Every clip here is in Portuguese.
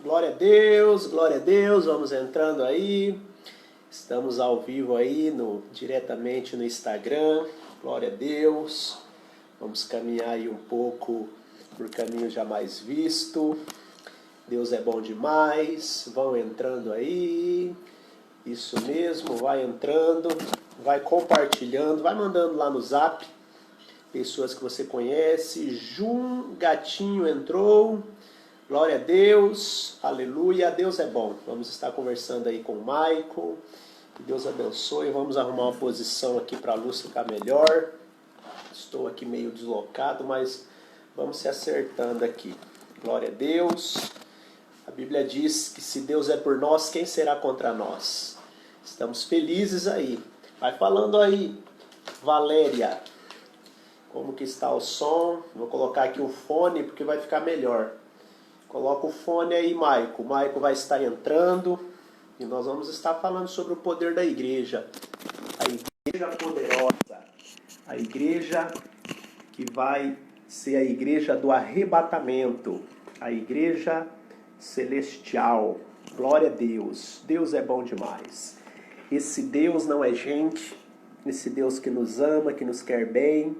glória a Deus, vamos entrando aí. Estamos ao vivo aí, diretamente no Instagram, glória a Deus. Vamos caminhar aí um pouco por caminho jamais visto. Deus é bom demais, vão entrando aí. Isso mesmo, vai entrando, vai compartilhando, vai mandando lá no Zap. Pessoas que você conhece. Jum Gatinho entrou. Glória a Deus, aleluia, Deus é bom. Vamos estar conversando aí com o Michael. Que Deus abençoe. Vamos arrumar uma posição aqui para a luz ficar melhor. Estou aqui meio deslocado, mas vamos se acertando aqui. Glória a Deus. A Bíblia diz que se Deus é por nós, quem será contra nós? Estamos felizes aí. Vai falando aí, Valéria. Como que está o som? Vou colocar aqui o fone porque vai ficar melhor. Coloca o fone aí, Maico. O Maico vai estar entrando e nós vamos estar falando sobre o poder da igreja. A igreja poderosa. A igreja que vai ser a igreja do arrebatamento. A igreja celestial. Glória a Deus. Deus é bom demais. Esse Deus não é gente. Esse Deus que nos ama, que nos quer bem.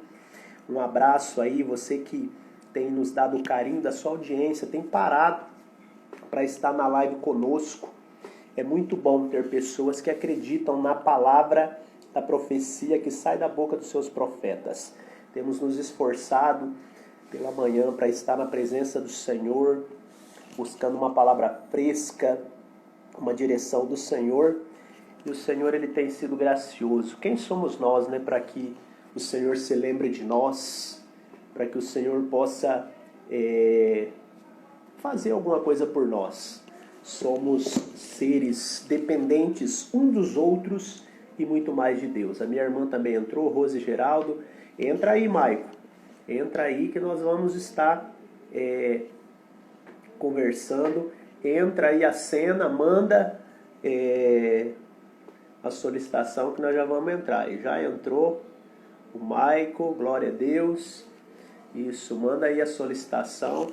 Um abraço aí, você que tem nos dado o carinho da sua audiência, tem parado para estar na live conosco. É muito bom ter pessoas que acreditam na palavra da profecia que sai da boca dos seus profetas. Temos nos esforçado pela manhã para estar na presença do Senhor, buscando uma palavra fresca, uma direção do Senhor. E o Senhor, ele tem sido gracioso. Quem somos nós, né, para que o Senhor se lembre de nós, para que o Senhor possa fazer alguma coisa por nós. Somos seres dependentes uns dos outros e muito mais de Deus. A minha irmã também entrou, Rose Geraldo. Entra aí, Maico. Entra aí que nós vamos estar conversando. Entra aí a cena, manda a solicitação que nós já vamos entrar. E já entrou o Michael, glória a Deus. Isso, manda aí a solicitação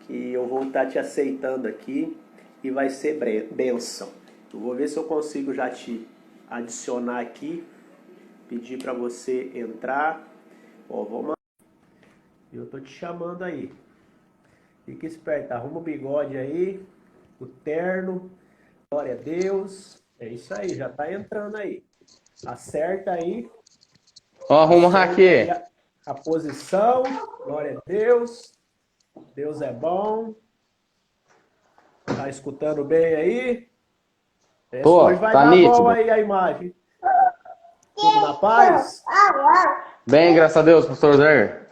que eu vou estar te aceitando aqui e vai ser bênção. Eu vou ver se eu consigo já te adicionar aqui, pedir para você entrar. Ó, vamos. Eu tô te chamando aí. Fica esperto, arruma o bigode aí, o terno. Glória a Deus. É isso aí, já tá entrando aí. Acerta aí. Ó, arruma aqui. A posição, glória a Deus. Deus é bom. Tá escutando bem aí? Hoje vai tá dar nítido. bom aí a imagem. Tudo na paz? Bem, graças a Deus, pastor Zé.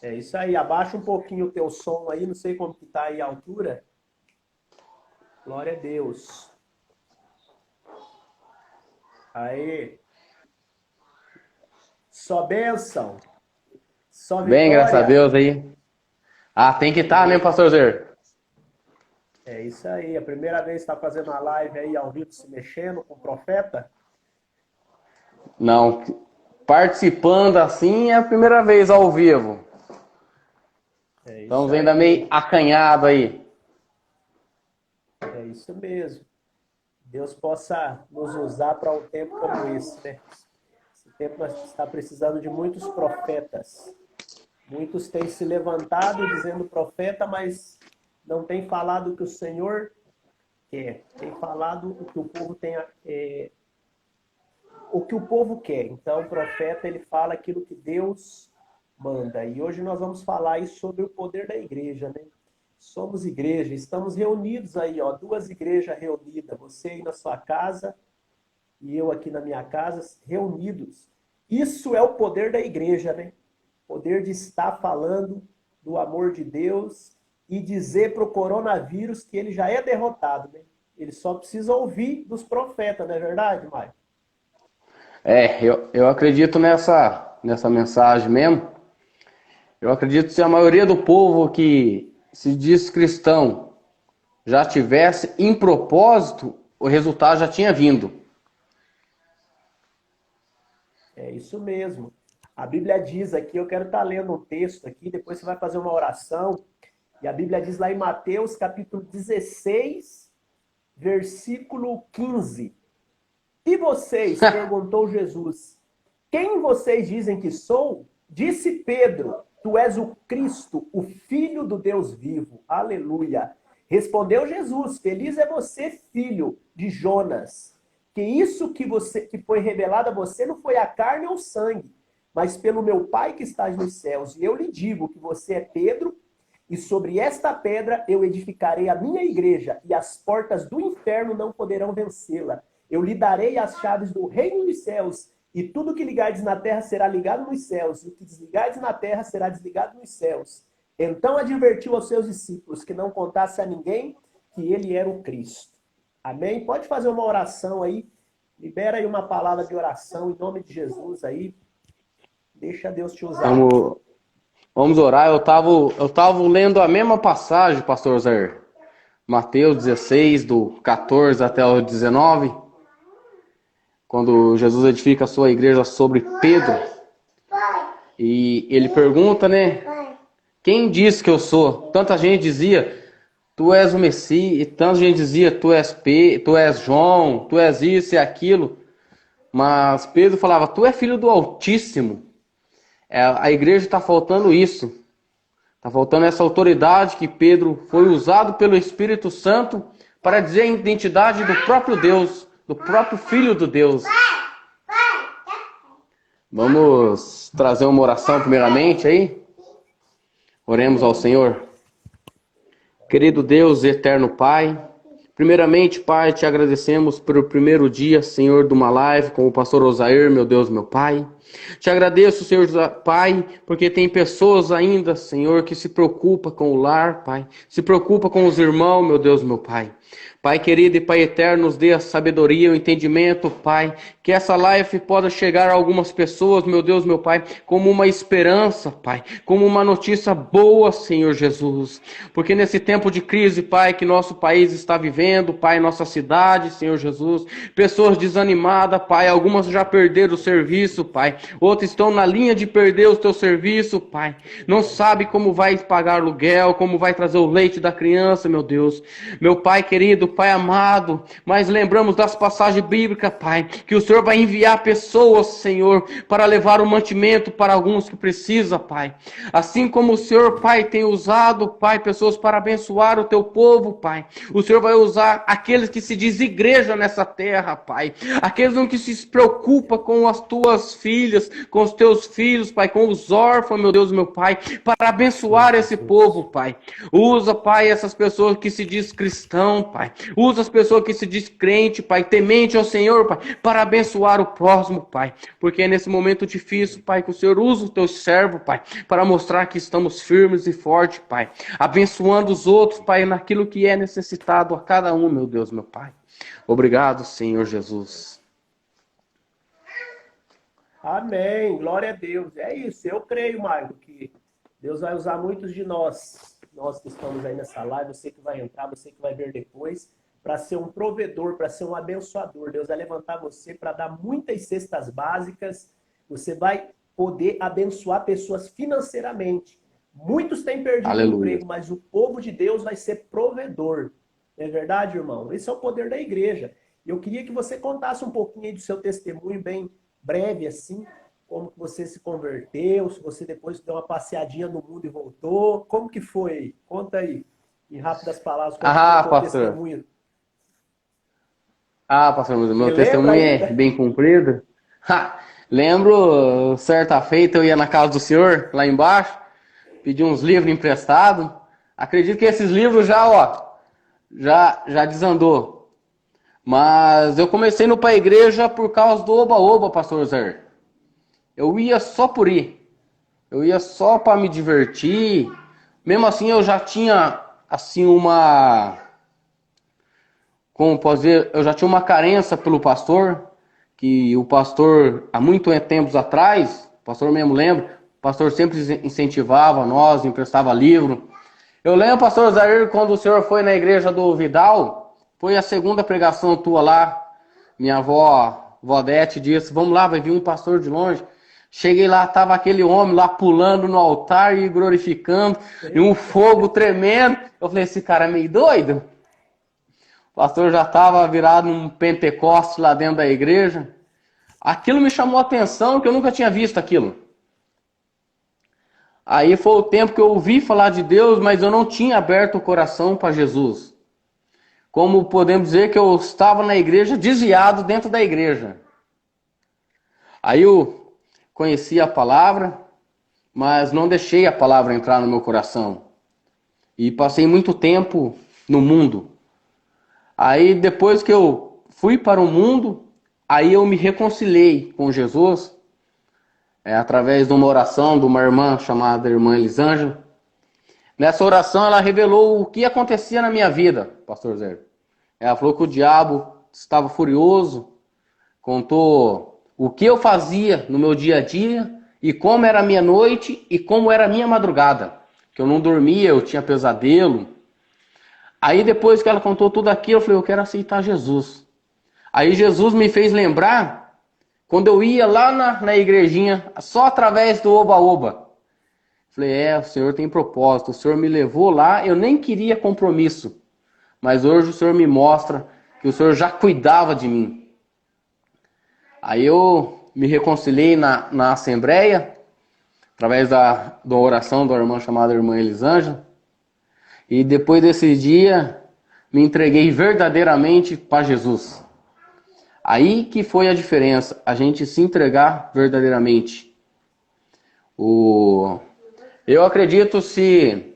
É isso aí, abaixa um pouquinho o teu som aí, não sei como que tá aí a altura. Glória a Deus. Aí. Só bênção. Só vitória. Bem, graças a Deus aí. Ah, tem que estar, né, pastor Zé? É isso aí. A primeira vez que está fazendo uma live aí ao vivo, se mexendo com o profeta? Não, participando assim é a primeira vez ao vivo. Estamos ainda meio acanhado aí. É isso mesmo. Deus possa nos usar para um tempo como esse, né? Esse tempo nós está precisando de muitos profetas. Muitos têm se levantado dizendo profeta, mas não têm falado o que o Senhor quer. Tem falado o que o povo tem, o que o povo quer. Então, o profeta, ele fala aquilo que Deus manda. E hoje nós vamos falar aí sobre o poder da igreja, né? Somos igreja, estamos reunidos aí, ó, duas igrejas reunidas, você aí na sua casa e eu aqui na minha casa, reunidos. Isso é o poder da igreja, né? Poder de estar falando do amor de Deus e dizer para o coronavírus que ele já é derrotado, né? Ele só precisa ouvir dos profetas, não é verdade, Maio? Eu acredito nessa mensagem mesmo. Eu acredito que se a maioria do povo que se diz cristão já tivesse em propósito, o resultado já tinha vindo. É isso mesmo. A Bíblia diz aqui, eu quero estar lendo um texto aqui, depois você vai fazer uma oração, E a Bíblia diz lá em Mateus, capítulo 16, versículo 15. E vocês, perguntou Jesus, quem vocês dizem que sou? Disse Pedro, tu és o Cristo, o Filho do Deus vivo. Aleluia. Respondeu Jesus, feliz é você, filho de Jonas, que isso que foi revelado a você não foi a carne ou o sangue, mas pelo meu Pai que está nos céus. E eu lhe digo que você é Pedro, e sobre esta pedra eu edificarei a minha igreja, e as portas do inferno não poderão vencê-la. Eu lhe darei as chaves do reino dos céus, e tudo que ligardes na terra será ligado nos céus, e o que desligardes na terra será desligado nos céus. Então advertiu aos seus discípulos que não contasse a ninguém que ele era o Cristo. Amém? Pode fazer uma oração aí. Libera aí uma palavra de oração em nome de Jesus aí. Deixa Deus te usar. Vamos orar. Eu tava lendo a mesma passagem, pastor Zé. Mateus 16, do 14 até o 19. Quando Jesus edifica a sua igreja sobre Pedro. E ele pergunta, né? Quem diz que eu sou? Tanta gente dizia, tu és o Messias. E tanta gente dizia, tu és João, tu és isso e aquilo. Mas Pedro falava, tu é filho do Altíssimo. A igreja está faltando isso. Está faltando essa autoridade que Pedro foi usado pelo Espírito Santo para dizer a identidade do próprio Deus, do próprio Filho do Deus. Vamos trazer uma oração primeiramente aí? Oremos ao Senhor. Querido Deus, eterno Pai, primeiramente, Pai, te agradecemos pelo primeiro dia, Senhor, de uma live com o pastor Osair, meu Deus, meu Pai. Te agradeço, Senhor Pai, porque tem pessoas ainda, Senhor, que se preocupa com o lar, Pai. Se preocupa com os irmãos, meu Deus, meu Pai. Pai querido e Pai eterno, nos dê a sabedoria, o entendimento, Pai, que essa live possa chegar a algumas pessoas, meu Deus, meu Pai, como uma esperança, Pai, como uma notícia boa, Senhor Jesus, porque nesse tempo de crise, Pai, que nosso país está vivendo, Pai, nossa cidade, Senhor Jesus, pessoas desanimadas, Pai, algumas já perderam o serviço, Pai, outras estão na linha de perder o teu serviço, Pai, não sabe como vai pagar aluguel, como vai trazer o leite da criança, meu Deus, meu Pai querido, Pai amado, mas lembramos das passagens bíblicas, Pai, que o Senhor vai enviar pessoas, Senhor, para levar o mantimento para alguns que precisam, Pai. Assim como o Senhor, Pai, tem usado, Pai, pessoas para abençoar o teu povo, Pai. O Senhor vai usar aqueles que se diz igreja nessa terra, Pai. Aqueles que se preocupam com as tuas filhas, com os teus filhos, Pai, com os órfãos, meu Deus, meu Pai, para abençoar esse povo, Pai. Usa, Pai, essas pessoas que se diz cristão, Pai. Usa as pessoas que se diz crente, Pai, temente ao Senhor, Pai, para abençoar o próximo, Pai. Porque é nesse momento difícil, Pai, que o Senhor usa o teu servo, Pai, para mostrar que estamos firmes e fortes, Pai. Abençoando os outros, Pai, naquilo que é necessitado a cada um, meu Deus, meu Pai. Obrigado, Senhor Jesus. Amém. Glória a Deus. É isso. Eu creio, Marco, que Deus vai usar muitos de nós que estamos aí nessa live, você que vai entrar, você que vai ver depois, para ser um provedor, para ser um abençoador. Deus vai levantar você para dar muitas cestas básicas. Você vai poder abençoar pessoas financeiramente. Muitos têm perdido o emprego, mas o povo de Deus vai ser provedor. Não é verdade, irmão? Esse é o poder da igreja. Eu queria que você contasse um pouquinho aí do seu testemunho, bem breve assim, como que você se converteu, se você depois deu uma passeadinha no mundo e voltou. Como que foi? Conta aí, em rápidas palavras, como foi o seu testemunho. Pastor, meu testemunho é bem cumprido. Lembro, certa feita eu ia na casa do senhor, lá embaixo, pedi uns livros emprestados. Acredito que esses livros já desandou. Mas eu comecei no pra igreja por causa do oba-oba, pastor Zé. Eu ia só por ir. Eu ia só para me divertir. Mesmo assim, eu já tinha, assim, como posso dizer, eu já tinha uma carência pelo pastor, que o pastor, há muito tempos atrás, o pastor mesmo lembra, o pastor sempre incentivava nós, emprestava livro. Eu lembro, pastor Zair, quando o senhor foi na igreja do Vidal, foi a segunda pregação tua lá, minha avó Vodete disse, vamos lá, vai vir um pastor de longe. Cheguei lá, tava aquele homem lá pulando no altar e glorificando, e um fogo tremendo. Eu falei, esse cara é meio doido. O pastor já estava virado num Pentecoste lá dentro da igreja. Aquilo me chamou a atenção, que eu nunca tinha visto aquilo. Aí foi o tempo que eu ouvi falar de Deus, mas eu não tinha aberto o coração para Jesus. Como podemos dizer que eu estava na igreja, desviado dentro da igreja. Aí eu conheci a palavra, mas não deixei a palavra entrar no meu coração. E passei muito tempo no mundo. Aí depois que eu fui para o mundo, aí eu me reconciliei com Jesus, através de uma oração de uma irmã chamada irmã Elisângela. Nessa oração ela revelou o que acontecia na minha vida, pastor Zé. Ela falou que o diabo estava furioso, contou o que eu fazia no meu dia a dia, e como era a minha noite e como era a minha madrugada. Que eu não dormia, eu tinha pesadelo. Aí depois que ela contou tudo aquilo, eu falei, eu quero aceitar Jesus. Aí Jesus me fez lembrar, quando eu ia lá na igrejinha, só através do oba-oba. Falei, o Senhor tem propósito, o Senhor me levou lá, eu nem queria compromisso. Mas hoje o Senhor me mostra que o Senhor já cuidava de mim. Aí eu me reconciliei na Assembleia, através da oração da irmã chamada irmã Elisângela. E depois desse dia, me entreguei verdadeiramente para Jesus. Aí que foi a diferença, a gente se entregar verdadeiramente. Eu acredito se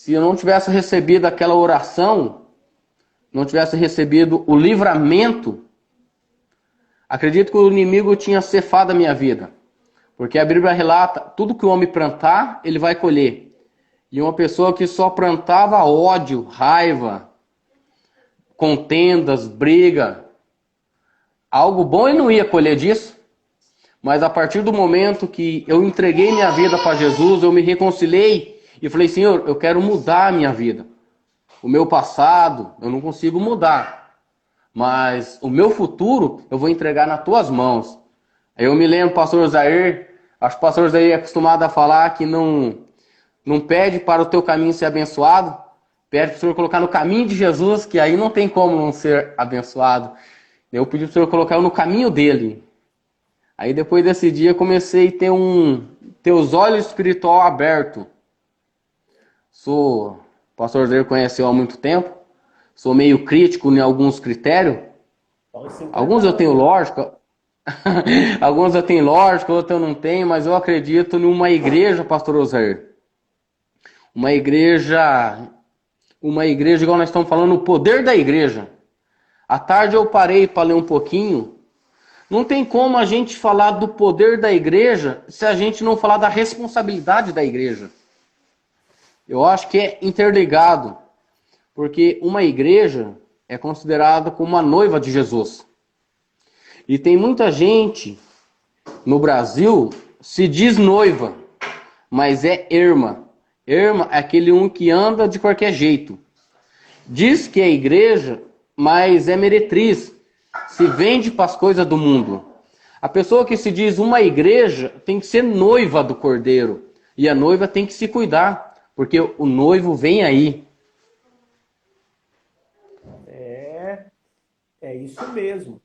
eu não tivesse recebido aquela oração, não tivesse recebido o livramento, acredito que o inimigo tinha cefado a minha vida. Porque a Bíblia relata, tudo que o homem plantar, ele vai colher. E uma pessoa que só plantava ódio, raiva, contendas, briga, algo bom ele não ia colher disso. Mas a partir do momento que eu entreguei minha vida para Jesus, eu me reconciliei e falei, Senhor, eu quero mudar a minha vida. O meu passado eu não consigo mudar, mas o meu futuro eu vou entregar nas tuas mãos. Aí eu me lembro, pastor Zair, acho que o pastor Zair é acostumado a falar que não pede para o teu caminho ser abençoado, pede para o Senhor colocar no caminho de Jesus, que aí não tem como não ser abençoado. Eu pedi para o Senhor colocar eu no caminho dele. Aí depois desse dia comecei a ter os olhos espiritual abertos. O pastor Zé conheceu há muito tempo. Sou meio crítico em alguns critérios. Alguns eu tenho lógica. Alguns eu tenho lógica, outros eu não tenho, mas eu acredito numa igreja, pastor Osair. Uma igreja, igual nós estamos falando, o poder da igreja. À tarde eu parei para ler um pouquinho. Não tem como a gente falar do poder da igreja se a gente não falar da responsabilidade da igreja. Eu acho que é interligado, porque uma igreja é considerada como uma noiva de Jesus. E tem muita gente no Brasil se diz noiva, mas é erma. Erma é aquele que anda de qualquer jeito. Diz que é igreja, mas é meretriz. Se vende para as coisas do mundo. A pessoa que se diz uma igreja tem que ser noiva do Cordeiro. E a noiva tem que se cuidar, porque o noivo vem aí. É isso mesmo.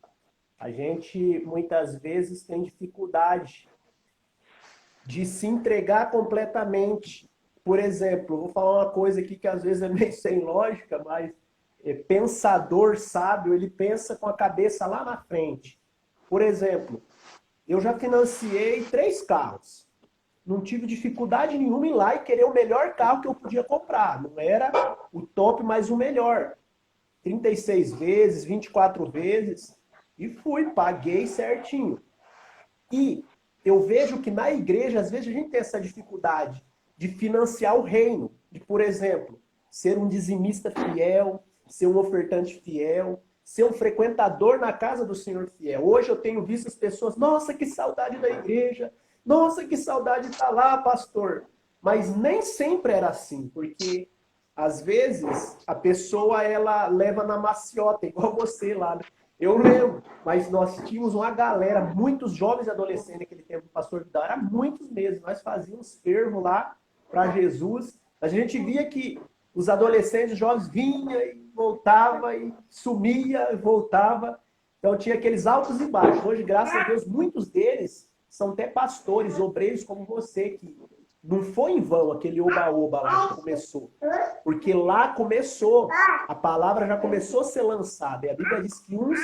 A gente muitas vezes tem dificuldade de se entregar completamente. Por exemplo, vou falar uma coisa aqui que às vezes é meio sem lógica, mas pensador sábio, ele pensa com a cabeça lá na frente. Por exemplo, eu já financiei 3 carros. Não tive dificuldade nenhuma em ir lá e querer o melhor carro que eu podia comprar. Não era o top, mas o melhor. 36 vezes, 24 vezes. E fui, paguei certinho. E eu vejo que na igreja, às vezes, a gente tem essa dificuldade de financiar o reino. De, por exemplo, ser um dizimista fiel, ser um ofertante fiel, ser um frequentador na casa do Senhor fiel. Hoje eu tenho visto as pessoas, nossa, que saudade da igreja, nossa, que saudade de estar lá, pastor. Mas nem sempre era assim, porque às vezes a pessoa ela leva na maciota, igual você lá, né? Eu lembro, mas nós tínhamos uma galera, muitos jovens e adolescentes naquele tempo do pastor Vidal, era muitos mesmo. Nós fazíamos fervo lá para Jesus. A gente via que os adolescentes, os jovens vinham e voltava e sumia e voltava. Então tinha aqueles altos e baixos. Hoje, graças a Deus, muitos deles são até pastores, obreiros como você, que não foi em vão aquele oba-oba lá que começou. Porque lá começou, a palavra já começou a ser lançada. E a Bíblia diz que uns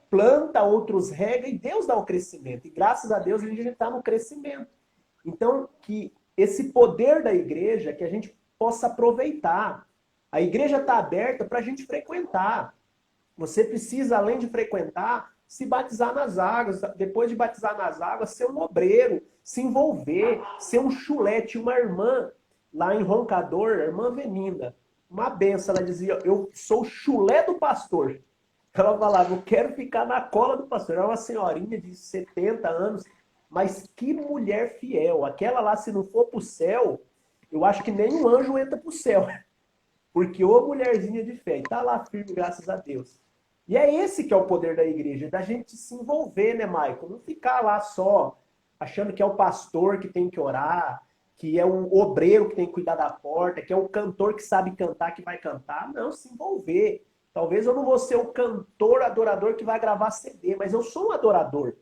planta, outros rega e Deus dá o crescimento. E graças a Deus a gente está no crescimento. Então, que esse poder da igreja, que a gente possa aproveitar. A igreja está aberta para a gente frequentar. Você precisa, além de frequentar, se batizar nas águas. Depois de batizar nas águas, ser um obreiro, se envolver, ser um chulete. Uma irmã lá em Roncador, a irmã Venina, uma benção, ela dizia, eu sou o chulé do pastor. Ela falava, eu quero ficar na cola do pastor. Era uma senhorinha de 70 anos, mas que mulher fiel. Aquela lá, se não for para o céu, eu acho que nenhum anjo entra para o céu. Porque ô mulherzinha de fé, está lá firme, graças a Deus. E é esse que é o poder da igreja, da gente se envolver, né, Michael? Não ficar lá só achando que é o pastor que tem que orar, que é um obreiro que tem que cuidar da porta, que é o cantor que sabe cantar, que vai cantar. Não, se envolver. Talvez eu não vou ser o cantor adorador que vai gravar CD, mas eu sou um adorador.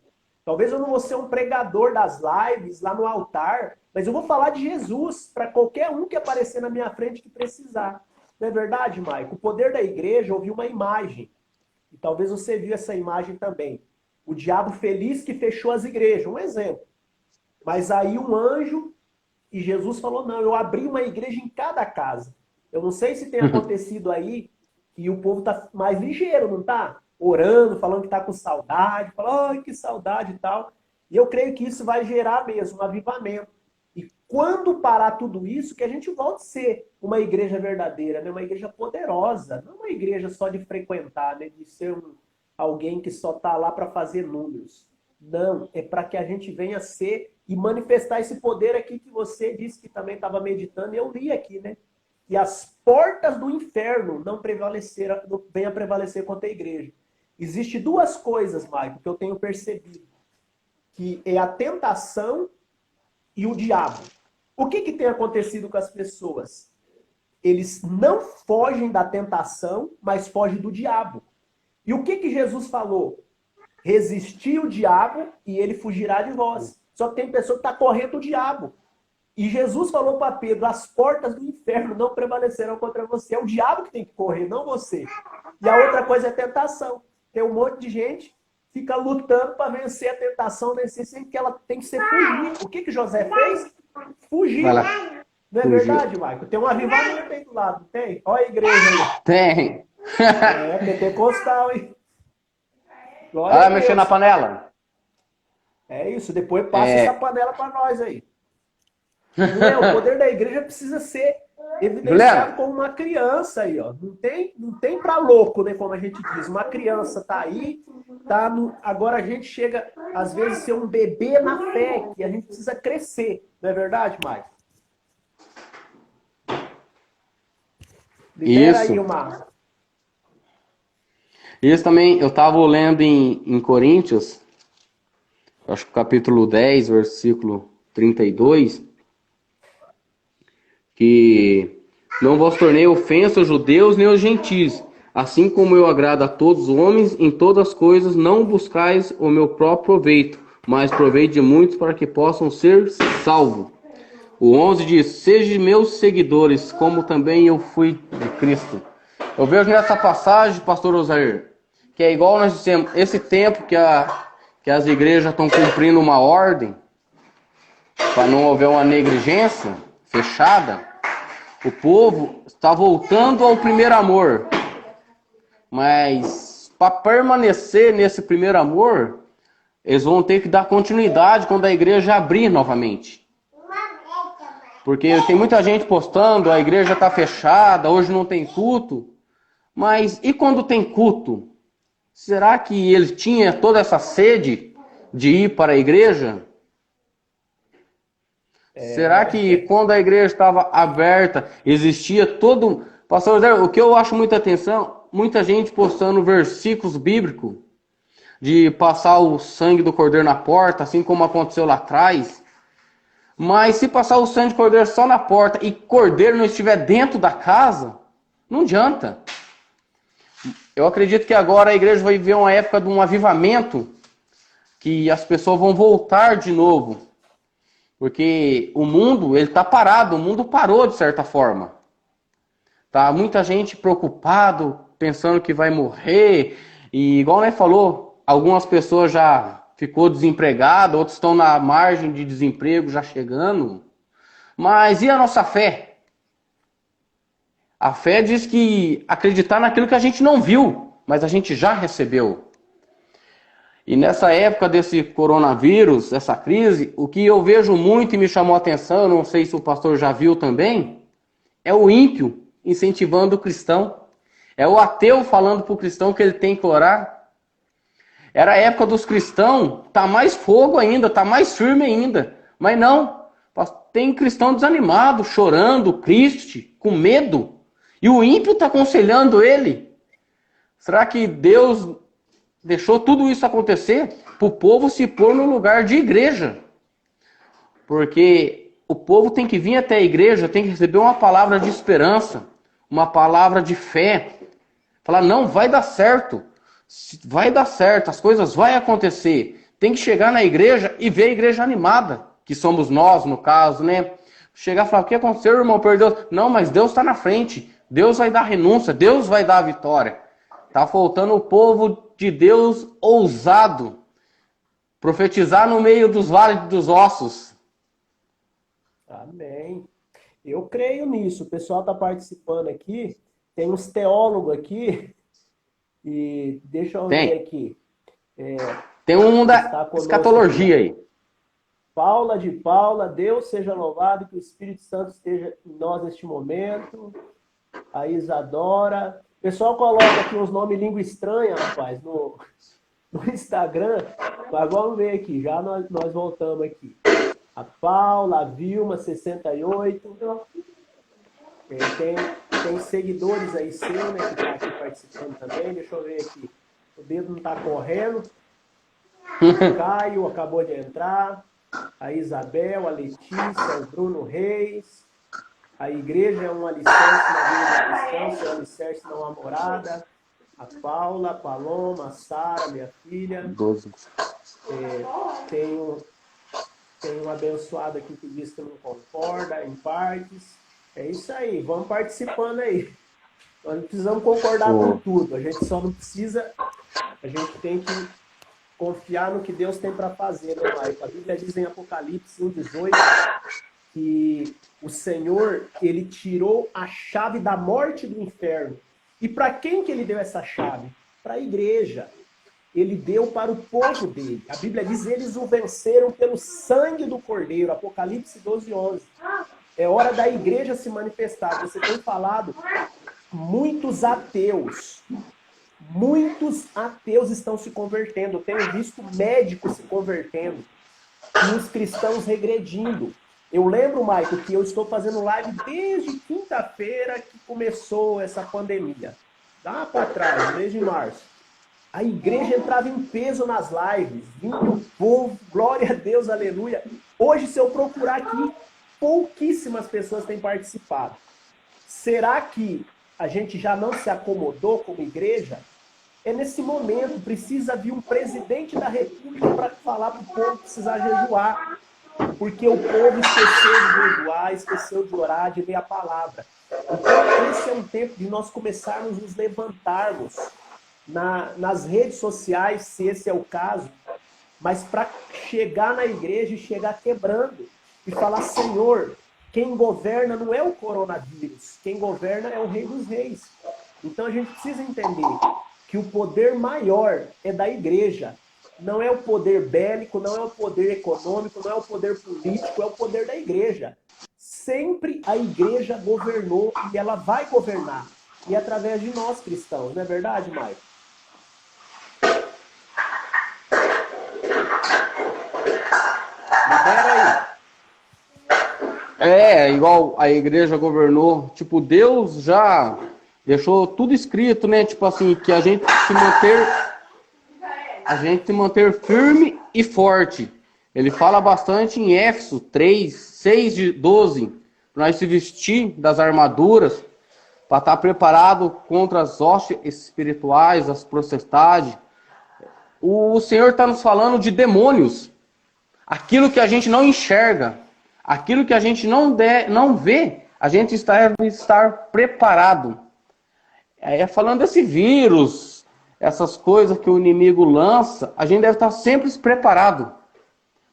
Talvez eu não vou ser um pregador das lives lá no altar, mas eu vou falar de Jesus para qualquer um que aparecer na minha frente que precisar. Não é verdade, Maico? O poder da igreja, eu vi uma imagem. E talvez você viu essa imagem também. O diabo feliz que fechou as igrejas. Um exemplo. Mas aí um anjo, e Jesus falou, não, eu abri uma igreja em cada casa. Eu não sei se tem acontecido aí, que o povo tá mais ligeiro, não tá? Orando, falando que tá com saudade, falando, ai, que saudade e tal. E eu creio que isso vai gerar mesmo um avivamento. E quando parar tudo isso, que a gente volte a ser uma igreja verdadeira, né? Uma igreja poderosa, não uma igreja só de frequentar, né? De ser alguém que só tá lá para fazer números. Não, é para que a gente venha ser e manifestar esse poder aqui que você disse que também estava meditando, e eu li aqui, né? E as portas do inferno não venham a prevalecer contra a igreja. Existem duas coisas, Maicon, que eu tenho percebido. Que é a tentação e o diabo. O que tem acontecido com as pessoas? Eles não fogem da tentação, mas fogem do diabo. E o que Jesus falou? Resistir o diabo e ele fugirá de vós. Só que tem pessoa que está correndo o diabo. E Jesus falou para Pedro, as portas do inferno não prevalecerão contra você. É o diabo que tem que correr, não você. E a outra coisa é tentação. Tem um monte de gente que fica lutando para vencer a tentação, vencer sempre que ela tem que ser fugir. O que José fez? Fugir. Não é verdade, Michael? Tem um avivamento aí do lado, não tem? Olha a igreja aí. Tem. É, pentecostal, hein? Glória mexer na panela. É isso, depois passa essa panela para nós aí. Não é? O poder da igreja precisa ser evidenciado como uma criança aí, ó. Não tem para louco, né? Como a gente diz. Uma criança tá aí, agora a gente chega, às vezes, a ser um bebê na fé, que a gente precisa crescer. Não é verdade, Maicon? Libera isso. Aí uma. Isso também, eu estava lendo em Coríntios, acho que capítulo 10, versículo 32, que não vos tornei ofensa aos judeus nem aos gentios, assim como eu agrado a todos os homens, em todas as coisas não buscais o meu próprio proveito, mas proveito de muitos para que possam ser salvos. O 11 diz, sejam meus seguidores, como também eu fui de Cristo. Eu vejo nessa passagem, pastor Osair, que é igual nós dissemos, esse tempo que as igrejas estão cumprindo uma ordem, para não haver uma negligência fechada, o povo está voltando ao primeiro amor. Mas para permanecer nesse primeiro amor, eles vão ter que dar continuidade quando a igreja abrir novamente. Porque tem muita gente postando, a igreja está fechada, hoje não tem culto. Mas e quando tem culto? Será que ele tinha toda essa sede de ir para a igreja? Será que quando a igreja estava aberta, existia todo... Pastor José, o que eu acho muita atenção, muita gente postando versículos bíblicos de passar o sangue do cordeiro na porta, assim como aconteceu lá atrás. Mas se passar o sangue de cordeiro só na porta e cordeiro não estiver dentro da casa, não adianta. Eu acredito que agora a igreja vai viver uma época de um avivamento, que as pessoas vão voltar de novo. Porque o mundo, ele está parado, o mundo parou de certa forma. Tá muita gente preocupado, pensando que vai morrer. E igual né, falou, algumas pessoas já ficou desempregado, outros estão na margem de desemprego já chegando. Mas e a nossa fé? A fé diz que acreditar naquilo que a gente não viu, mas a gente já recebeu. E nessa época desse coronavírus, essa crise, o que eu vejo muito e me chamou a atenção, não sei se o pastor já viu também, é o ímpio incentivando o cristão. É o ateu falando para o cristão que ele tem que orar. Era a época dos cristãos, tá mais fogo ainda, tá mais firme ainda. Mas não, tem cristão desanimado, chorando, triste, com medo. E o ímpio está aconselhando ele. Será que Deus deixou tudo isso acontecer para o povo se pôr no lugar de igreja? Porque o povo tem que vir até a igreja, tem que receber uma palavra de esperança, uma palavra de fé. Falar, não, vai dar certo. Vai dar certo, as coisas vão acontecer. Tem que chegar na igreja e ver a igreja animada, que somos nós, no caso, né? Chegar e falar, o que aconteceu, irmão? Perdeu. Não, mas Deus está na frente. Deus vai dar renúncia, Deus vai dar a vitória. Tá faltando o povo de Deus ousado. Profetizar no meio dos vales dos ossos. Amém. Eu creio nisso. O pessoal está participando aqui. Tem uns teólogos aqui. E deixa eu ver aqui. Tem um da escatologia aí. Paula de Paula, Deus seja louvado, que o Espírito Santo esteja em nós neste momento. A Isadora. O pessoal coloca aqui uns nomes língua estranha, rapaz, no Instagram. Mas vamos ver aqui, já nós voltamos aqui. A Paula, a Vilma, 68. Tem seguidores aí seu, né, que tá aqui participando também. Deixa eu ver aqui. O dedo não tá correndo. O Caio acabou de entrar. A Isabel, a Letícia, o Bruno Reis. A igreja é um alicerce na vida cristã, é um alicerce não a morada. A Paula, a Paloma, a Sara, minha filha. 12. Tem um abençoado aqui que diz que não concorda em partes. É isso aí, vamos participando aí. Nós não precisamos concordar com tudo, a gente só não precisa, a gente tem que confiar no que Deus tem para fazer, né, Maicon? A Bíblia diz em Apocalipse 1,18 que o Senhor, ele tirou a chave da morte e do inferno. E para quem que ele deu essa chave? Para a igreja. Ele deu para o povo dele. A Bíblia diz, eles o venceram pelo sangue do Cordeiro. Apocalipse 12:11. É hora da igreja se manifestar. Você tem falado, muitos ateus estão se convertendo. Eu tenho visto médicos se convertendo e os cristãos regredindo. Eu lembro, Maico, que eu estou fazendo live desde quinta-feira que começou essa pandemia. Lá para trás, desde março. A igreja entrava em peso nas lives. Vinha o povo, glória a Deus, aleluia. Hoje, se eu procurar aqui, pouquíssimas pessoas têm participado. Será que a gente já não se acomodou como igreja? É nesse momento, precisa vir um presidente da República para falar para o povo precisar jejuar. Porque o povo esqueceu de jejuar, esqueceu de orar, de ler a palavra. Então, esse é um tempo de nós começarmos a nos levantarmos nas redes sociais, se esse é o caso, mas para chegar na igreja e chegar quebrando e falar, Senhor, quem governa não é o coronavírus, quem governa é o Rei dos Reis. Então a gente precisa entender que o poder maior é da igreja. Não é o poder bélico, não é o poder econômico, não é o poder político, é o poder da igreja. Sempre a igreja governou e ela vai governar. E é através de nós cristãos, não é verdade, Maicon? Libera aí. Igual a igreja governou. Tipo, Deus já deixou tudo escrito, né? Tipo assim, que a gente se manter firme e forte. Ele fala bastante em Éfeso 3, 6 de 12, para nós se vestir das armaduras, para estar preparado contra as hostes espirituais, as potestades. O Senhor está nos falando de demônios, aquilo que a gente não enxerga, aquilo que a gente não vê, a gente deve estar preparado. Falando desse vírus, essas coisas que o inimigo lança, a gente deve estar sempre preparado.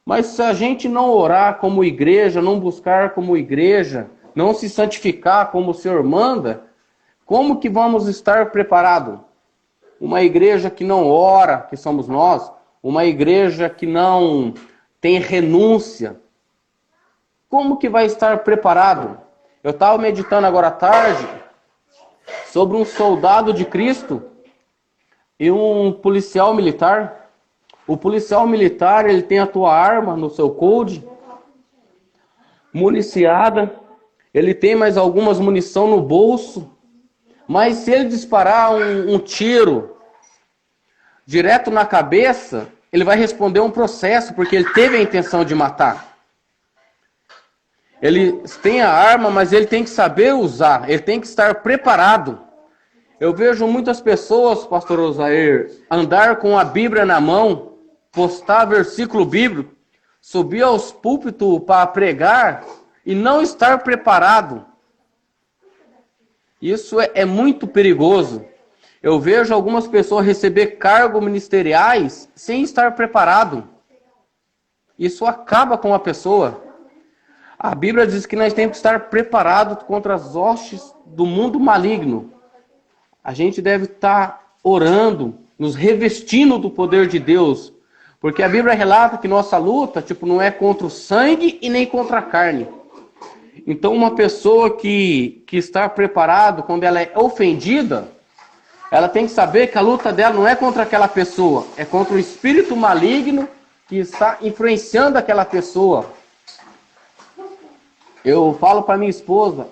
Mas se a gente não orar como igreja, não buscar como igreja, não se santificar como o Senhor manda, como que vamos estar preparados? Uma igreja que não ora, que somos nós, uma igreja que não tem renúncia, como que vai estar preparado? Eu estava meditando agora à tarde sobre um soldado de Cristo e um policial militar. O policial militar, ele tem a tua arma no seu coldre, municiada, ele tem mais algumas munição no bolso, mas se ele disparar um tiro direto na cabeça, ele vai responder um processo, porque ele teve a intenção de matar. Ele tem a arma, mas ele tem que saber usar, ele tem que estar preparado. Eu vejo muitas pessoas, pastor Osair, andar com a Bíblia na mão, postar versículo bíblico, subir aos púlpitos para pregar e não estar preparado. Isso é muito perigoso. Eu vejo algumas pessoas receber cargos ministeriais sem estar preparado. Isso acaba com a pessoa. A Bíblia diz que nós temos que estar preparados contra as hostes do mundo maligno. A gente deve estar orando, nos revestindo do poder de Deus. Porque a Bíblia relata que nossa luta, não é contra o sangue e nem contra a carne. Então uma pessoa que está preparada, quando ela é ofendida, ela tem que saber que a luta dela não é contra aquela pessoa, é contra o espírito maligno que está influenciando aquela pessoa. Eu falo para minha esposa,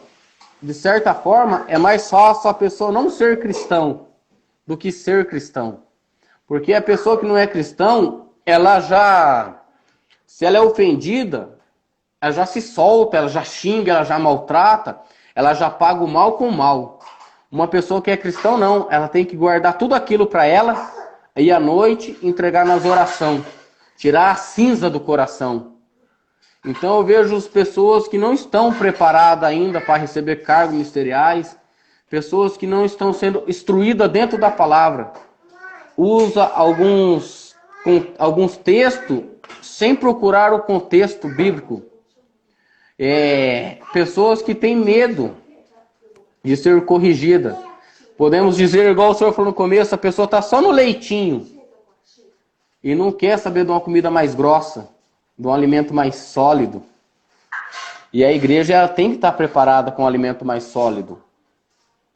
de certa forma, é mais fácil a pessoa não ser cristão do que ser cristão. Porque a pessoa que não é cristão, se ela é ofendida, ela já se solta, ela já xinga, ela já maltrata, ela já paga o mal com o mal. Uma pessoa que é cristão, não. Ela tem que guardar tudo aquilo para ela e à noite entregar nas orações. Tirar a cinza do coração. Então eu vejo as pessoas que não estão preparadas ainda para receber cargos ministeriais, pessoas que não estão sendo instruídas dentro da palavra. Usa alguns textos sem procurar o contexto bíblico. Pessoas que têm medo de ser corrigida. Podemos dizer, igual o senhor falou no começo, a pessoa está só no leitinho e não quer saber de uma comida mais grossa, de um alimento mais sólido. E a igreja ela tem que estar preparada com um alimento mais sólido.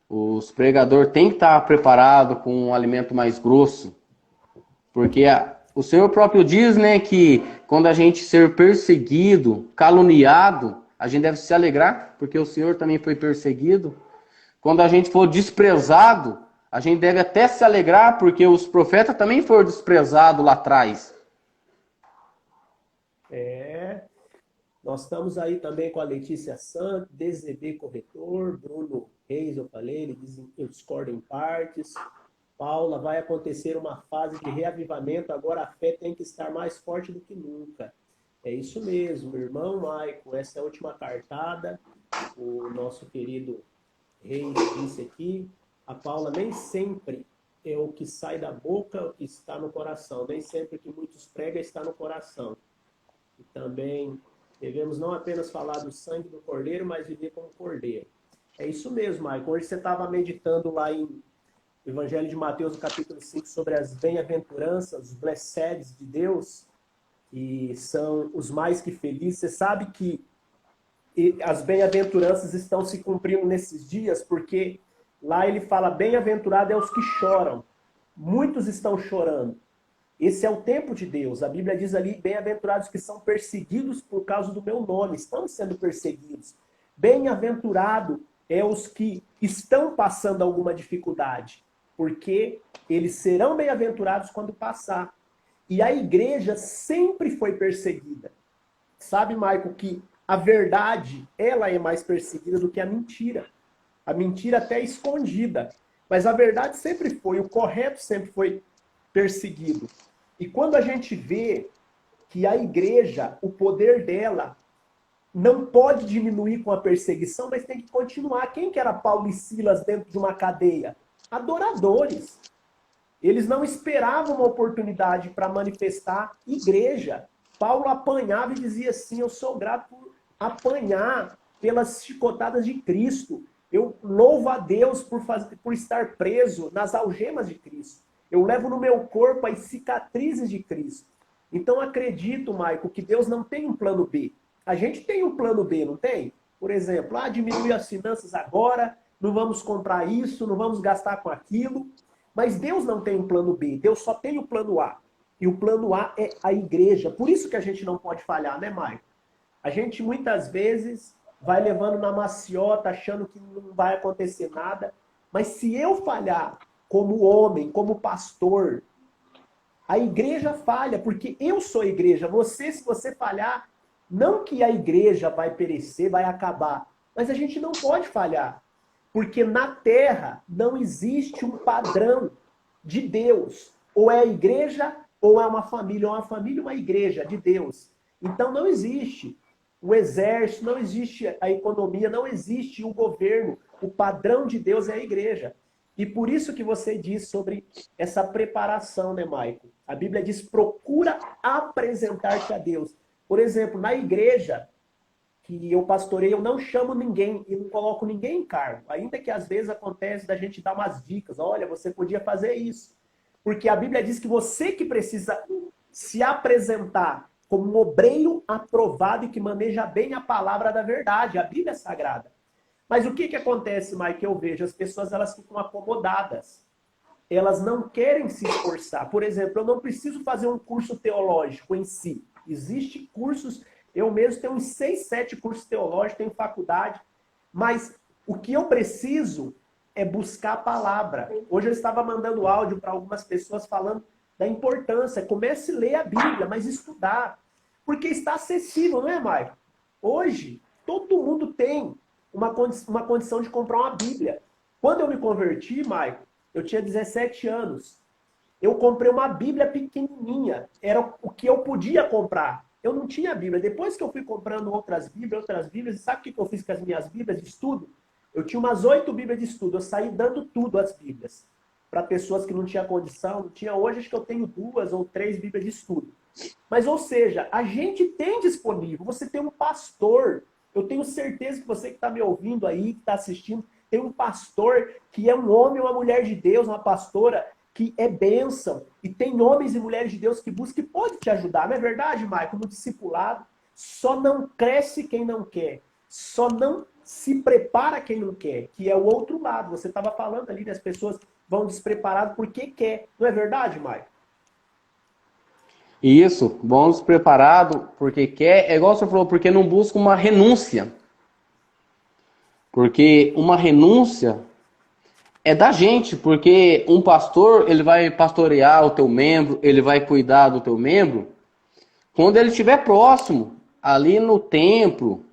Os pregadores têm que estar preparados com um alimento mais grosso. Porque o Senhor próprio diz, né, que quando a gente ser perseguido, caluniado, a gente deve se alegrar, porque o Senhor também foi perseguido. Quando a gente for desprezado, a gente deve até se alegrar, porque os profetas também foram desprezados lá atrás. Nós estamos aí também com a Letícia Santos, DZB Corretor, Bruno Reis, eu falei, ele diz que eu discordo em partes. Paula, vai acontecer uma fase de reavivamento, agora a fé tem que estar mais forte do que nunca. É isso mesmo, irmão Maico, essa é a última cartada, o nosso querido Reis disse aqui, a Paula, nem sempre é o que sai da boca o que está no coração, nem sempre o que muitos pregam está no coração. E também devemos não apenas falar do sangue do cordeiro, mas viver como cordeiro. É isso mesmo, Maico, hoje você estava meditando lá em Evangelho de Mateus, no capítulo 5, sobre as bem-aventuranças, os blesseds de Deus, e são os mais que felizes. Você sabe que as bem-aventuranças estão se cumprindo nesses dias, porque lá ele fala, bem-aventurado é os que choram. Muitos estão chorando. Esse é o tempo de Deus. A Bíblia diz ali, bem-aventurados que são perseguidos por causa do meu nome. Estão sendo perseguidos. Bem-aventurado é os que estão passando alguma dificuldade, porque eles serão bem-aventurados quando passar. E a igreja sempre foi perseguida. Sabe, Michael, que a verdade, ela é mais perseguida do que a mentira. A mentira até é escondida, mas a verdade sempre foi, o correto sempre foi perseguido. E quando a gente vê que a igreja, o poder dela, não pode diminuir com a perseguição, mas tem que continuar. Quem que era Paulo e Silas dentro de uma cadeia? Adoradores. Eles não esperavam uma oportunidade para manifestar igreja. Paulo apanhava e dizia assim, eu sou grato por apanhar pelas chicotadas de Cristo. Eu louvo a Deus por estar preso nas algemas de Cristo. Eu levo no meu corpo as cicatrizes de Cristo. Então acredito, Maico, que Deus não tem um plano B. A gente tem um plano B, não tem? Por exemplo, diminuir as finanças agora, não vamos comprar isso, não vamos gastar com aquilo. Mas Deus não tem um plano B, Deus só tem o plano A. E o plano A é a igreja. Por isso que a gente não pode falhar, né, Maico? A gente muitas vezes vai levando na maciota, achando que não vai acontecer nada. Mas se eu falhar como homem, como pastor, a igreja falha, porque eu sou a igreja. Você, se você falhar, não que a igreja vai perecer, vai acabar, mas a gente não pode falhar. Porque na terra não existe um padrão de Deus. Ou é a igreja, ou é uma família, uma igreja de Deus. Então não existe o exército, não existe a economia, não existe o governo. O padrão de Deus é a igreja. E por isso que você diz sobre essa preparação, né, Maico? A Bíblia diz, procura apresentar-te a Deus. Por exemplo, na igreja que eu pastorei, eu não chamo ninguém e não coloco ninguém em cargo. Ainda que às vezes acontece da gente dar umas dicas. Olha, você podia fazer isso. Porque a Bíblia diz que você que precisa se apresentar como um obreiro aprovado e que maneja bem a palavra da verdade. A Bíblia é sagrada. Mas o que acontece, Mike, que eu vejo? As pessoas elas ficam acomodadas. Elas não querem se esforçar. Por exemplo, eu não preciso fazer um curso teológico em si. Existem cursos, eu mesmo tenho uns 6, 7 cursos teológicos, tenho faculdade, mas o que eu preciso é buscar a palavra. Hoje eu estava mandando áudio para algumas pessoas falando da importância. Comece a ler a Bíblia, mas estudar. Porque está acessível, não é, Maicon? Hoje, todo mundo tem uma condição de comprar uma Bíblia. Quando eu me converti, Maicon, eu tinha 17 anos. Eu comprei uma Bíblia pequenininha. Era o que eu podia comprar. Eu não tinha Bíblia. Depois que eu fui comprando outras Bíblias, sabe o que eu fiz com as minhas Bíblias de estudo? Eu tinha umas 8 Bíblias de estudo. Eu saí dando tudo as Bíblias. Para pessoas que não tinham condição, não tinha. Hoje acho que eu tenho 2 ou 3 Bíblias de estudo. Mas, ou seja, a gente tem disponível. Você tem um pastor. Eu tenho certeza que você que está me ouvindo aí, que está assistindo, tem um pastor que é um homem ou uma mulher de Deus, uma pastora que é bênção. E tem homens e mulheres de Deus que buscam e pode te ajudar. Não é verdade, Maicon? No discipulado, só não cresce quem não quer. Só não se prepara quem não quer, que é o outro lado. Você estava falando ali, as pessoas vão despreparadas porque quer. Não é verdade, Maicon? Isso, vão despreparados porque quer. É igual você falou, porque não busca uma renúncia. Porque uma renúncia é da gente, porque um pastor, ele vai pastorear o teu membro, ele vai cuidar do teu membro, quando ele estiver próximo, ali no templo.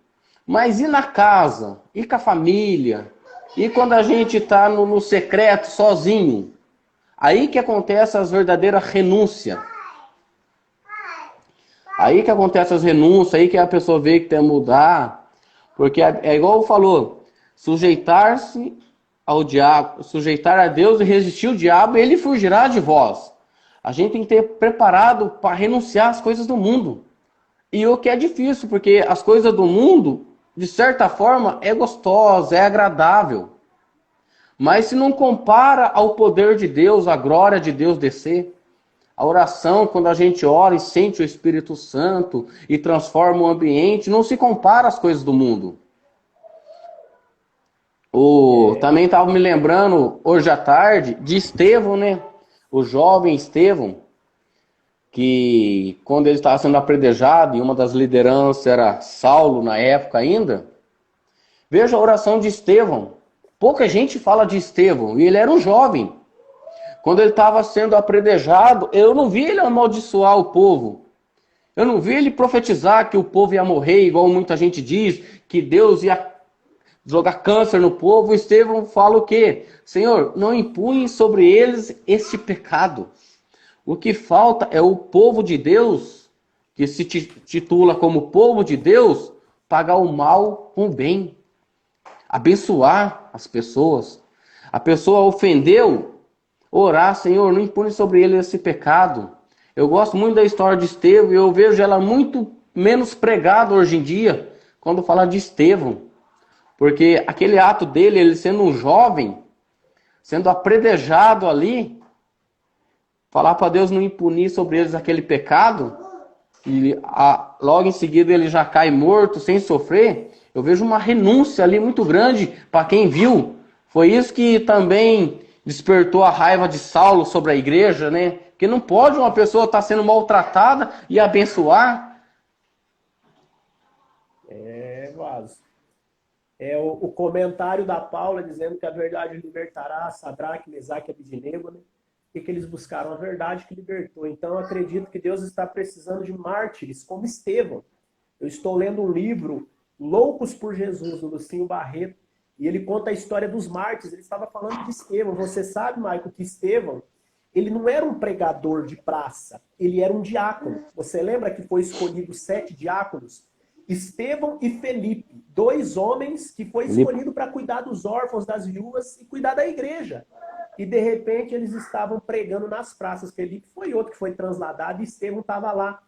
Mas e na casa? E com a família? E quando a gente está no secreto, sozinho? Aí que acontece as verdadeiras renúncias. Aí que acontece as renúncias, aí que a pessoa vê que tem que mudar. Porque é igual falou, sujeitar-se ao diabo, sujeitar a Deus e resistir o diabo, ele fugirá de vós. A gente tem que ter preparado para renunciar às coisas do mundo. E o que é difícil, porque as coisas do mundo, de certa forma, é gostosa, é agradável. Mas se não compara ao poder de Deus, à glória de Deus descer, a oração, quando a gente ora e sente o Espírito Santo e transforma o ambiente, não se compara às coisas do mundo. Também estava me lembrando, hoje à tarde, de Estevão, né? O jovem Estevão, que quando ele estava sendo apredejado, e uma das lideranças era Saulo na época ainda, Veja a oração de Estevão. Pouca gente fala de Estevão, e ele era um jovem. Quando ele estava sendo apredejado, eu não vi ele amaldiçoar o povo. Eu não vi ele profetizar que o povo ia morrer, igual muita gente diz, que Deus ia jogar câncer no povo. Estevão fala o quê? Senhor, não impune sobre eles este pecado. O que falta é o povo de Deus, que se titula como povo de Deus, pagar o mal com o bem. Abençoar as pessoas. A pessoa ofendeu, orar, Senhor, não impune sobre ele esse pecado. Eu gosto muito da história de Estevão e eu vejo ela muito menos pregada hoje em dia, quando fala de Estevão. Porque aquele ato dele, ele sendo um jovem, sendo apredejado ali, falar para Deus não impunir sobre eles aquele pecado, e logo em seguida ele já cai morto, sem sofrer, eu vejo uma renúncia ali muito grande para quem viu. Foi isso que também despertou a raiva de Saulo sobre a igreja, né? Porque não pode uma pessoa estar sendo maltratada e abençoar. Vaso. O comentário da Paula dizendo que a verdade libertará Sadraque, Mesaque e Abednego, né? E que eles buscaram a verdade que libertou. Então eu acredito que Deus está precisando de mártires como Estevão. Eu estou lendo um livro, Loucos por Jesus, do Lucinho Barreto, e ele conta a história dos mártires. Ele estava falando de Estevão. Você sabe, Maico, que Estevão, ele não era um pregador de praça, ele era um diácono. Você lembra que foi escolhido 7 diáconos? Estevão e Felipe, 2 homens que foi escolhido para cuidar dos órfãos, das viúvas e cuidar da igreja. E de repente eles estavam pregando nas praças. Felipe foi outro que foi transladado e Estevão estava lá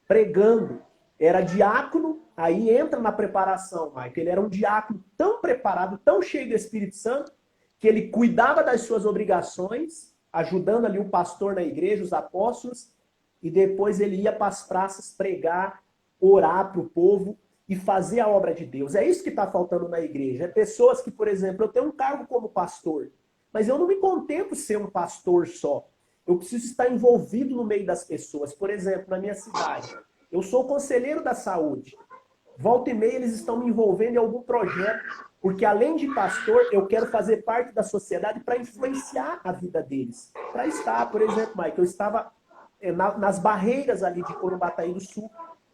pregando. Era diácono, aí entra na preparação, Mike. Ele era um diácono tão preparado, tão cheio do Espírito Santo, que ele cuidava das suas obrigações, ajudando ali o pastor na igreja, os apóstolos, e depois ele ia para as praças pregar, orar para o povo e fazer a obra de Deus. É isso que está faltando na igreja. É pessoas que, por exemplo, eu tenho um cargo como pastor, mas eu não me contento ser um pastor só. Eu preciso estar envolvido no meio das pessoas. Por exemplo, na minha cidade, eu sou conselheiro da saúde. Volta e meia eles estão me envolvendo em algum projeto, porque além de pastor, eu quero fazer parte da sociedade para influenciar a vida deles. Para estar, por exemplo, Mike, eu estava nas barreiras ali de Corumbataí do Sul,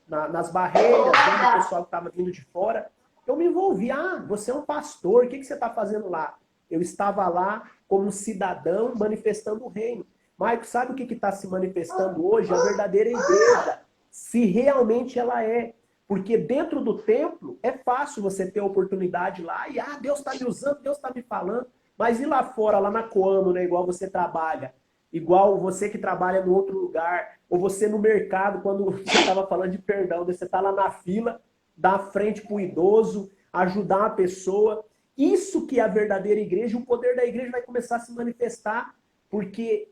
nas barreiras, vendo o pessoal que estava vindo de fora. Eu me envolvi. Ah, você é um pastor, o que você está fazendo lá? Eu estava lá como cidadão manifestando o reino. Maico, sabe o que está se manifestando hoje? A verdadeira igreja. Se realmente ela é. Porque dentro do templo é fácil você ter a oportunidade lá e Deus está me usando, Deus está me falando. Mas e lá fora, lá na Coamo, né, igual você trabalha? Igual você que trabalha no outro lugar, ou você no mercado, quando você estava falando de perdão, você está lá na fila, dar frente para o idoso, ajudar uma pessoa. Isso que é a verdadeira igreja, o poder da igreja vai começar a se manifestar, porque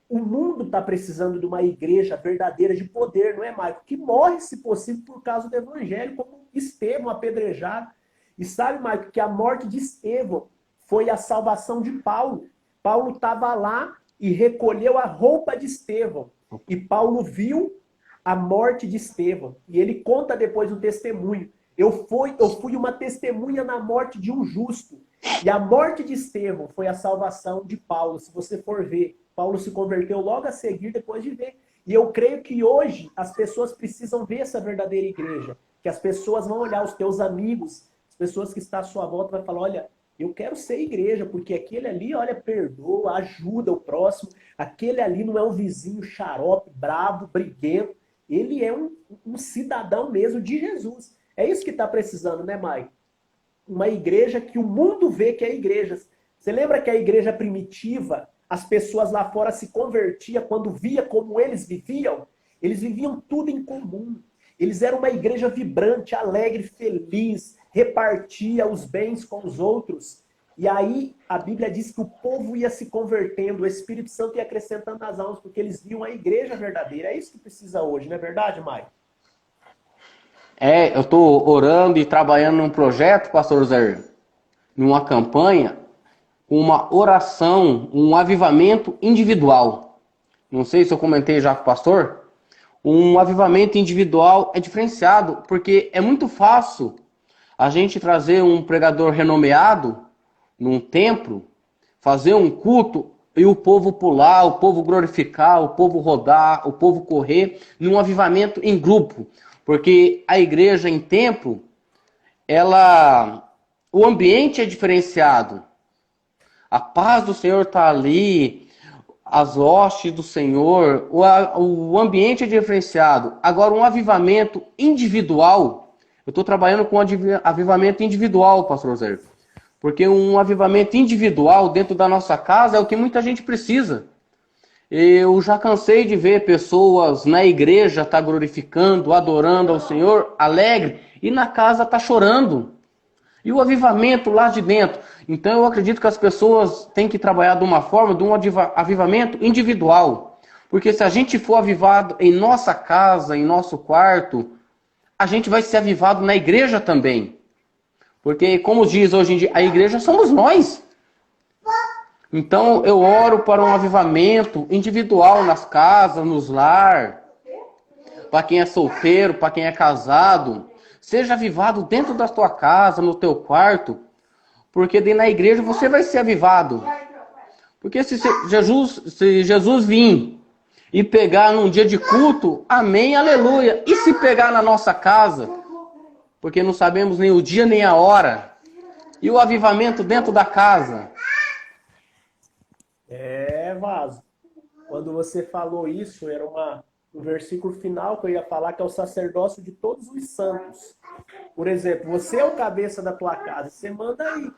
o mundo está precisando de uma igreja verdadeira de poder, não é, Maico? Que morre, se possível, por causa do evangelho, como Estevão apedrejado. E sabe, Maico, que a morte de Estevão foi a salvação de Paulo. Paulo estava lá e recolheu a roupa de Estevão. E Paulo viu a morte de Estevão. E ele conta depois o testemunho. Eu fui uma testemunha na morte de um justo. E a morte de Estevão foi a salvação de Paulo. Se você for ver, Paulo se converteu logo a seguir depois de ver. E eu creio que hoje as pessoas precisam ver essa verdadeira igreja. Que as pessoas vão olhar os teus amigos, as pessoas que estão à sua volta, vai falar, olha, eu quero ser igreja, porque aquele ali, olha, perdoa, ajuda o próximo. Aquele ali não é um vizinho xarope, bravo, briguento. Ele é um cidadão mesmo de Jesus. É isso que está precisando, né, Mai? Uma igreja que o mundo vê que é igreja. Você lembra que a igreja primitiva, as pessoas lá fora se convertiam quando via como eles viviam? Eles viviam tudo em comum. Eles eram uma igreja vibrante, alegre, feliz, repartia os bens com os outros. E aí a Bíblia diz que o povo ia se convertendo, o Espírito Santo ia acrescentando as almas, porque eles viam a igreja verdadeira. É isso que precisa hoje, não é verdade, Mai? Eu estou orando e trabalhando num projeto, pastor Zé, numa campanha, uma oração, um avivamento individual. Não sei se eu comentei já com o pastor. Um avivamento individual é diferenciado, porque é muito fácil a gente trazer um pregador renomeado num templo, fazer um culto e o povo pular, o povo glorificar, o povo rodar, o povo correr, num avivamento em grupo. Porque a igreja em templo, o ambiente é diferenciado. A paz do Senhor está ali, as hostes do Senhor, o ambiente é diferenciado. Agora, um avivamento individual, eu estou trabalhando com avivamento individual, pastor Zé. Porque um avivamento individual dentro da nossa casa é o que muita gente precisa. Eu já cansei de ver pessoas na igreja estar glorificando, adorando ao Senhor, alegre, e na casa está chorando. E o avivamento lá de dentro. Então eu acredito que as pessoas têm que trabalhar de uma forma, de um avivamento individual. Porque se a gente for avivado em nossa casa, em nosso quarto, a gente vai ser avivado na igreja também. Porque, como diz hoje em dia, a igreja somos nós. Então eu oro para um avivamento individual nas casas, nos lar. Para quem é solteiro, para quem é casado. Seja avivado dentro da tua casa, no teu quarto, porque daí na igreja você vai ser avivado. Porque se Jesus vir e pegar num dia de culto, amém, aleluia. E se pegar na nossa casa, porque não sabemos nem o dia nem a hora, e o avivamento dentro da casa? Vaso. Quando você falou isso, era um versículo final que eu ia falar, que é o sacerdócio de todos os santos. Por exemplo, você é o cabeça da tua casa, você manda aí.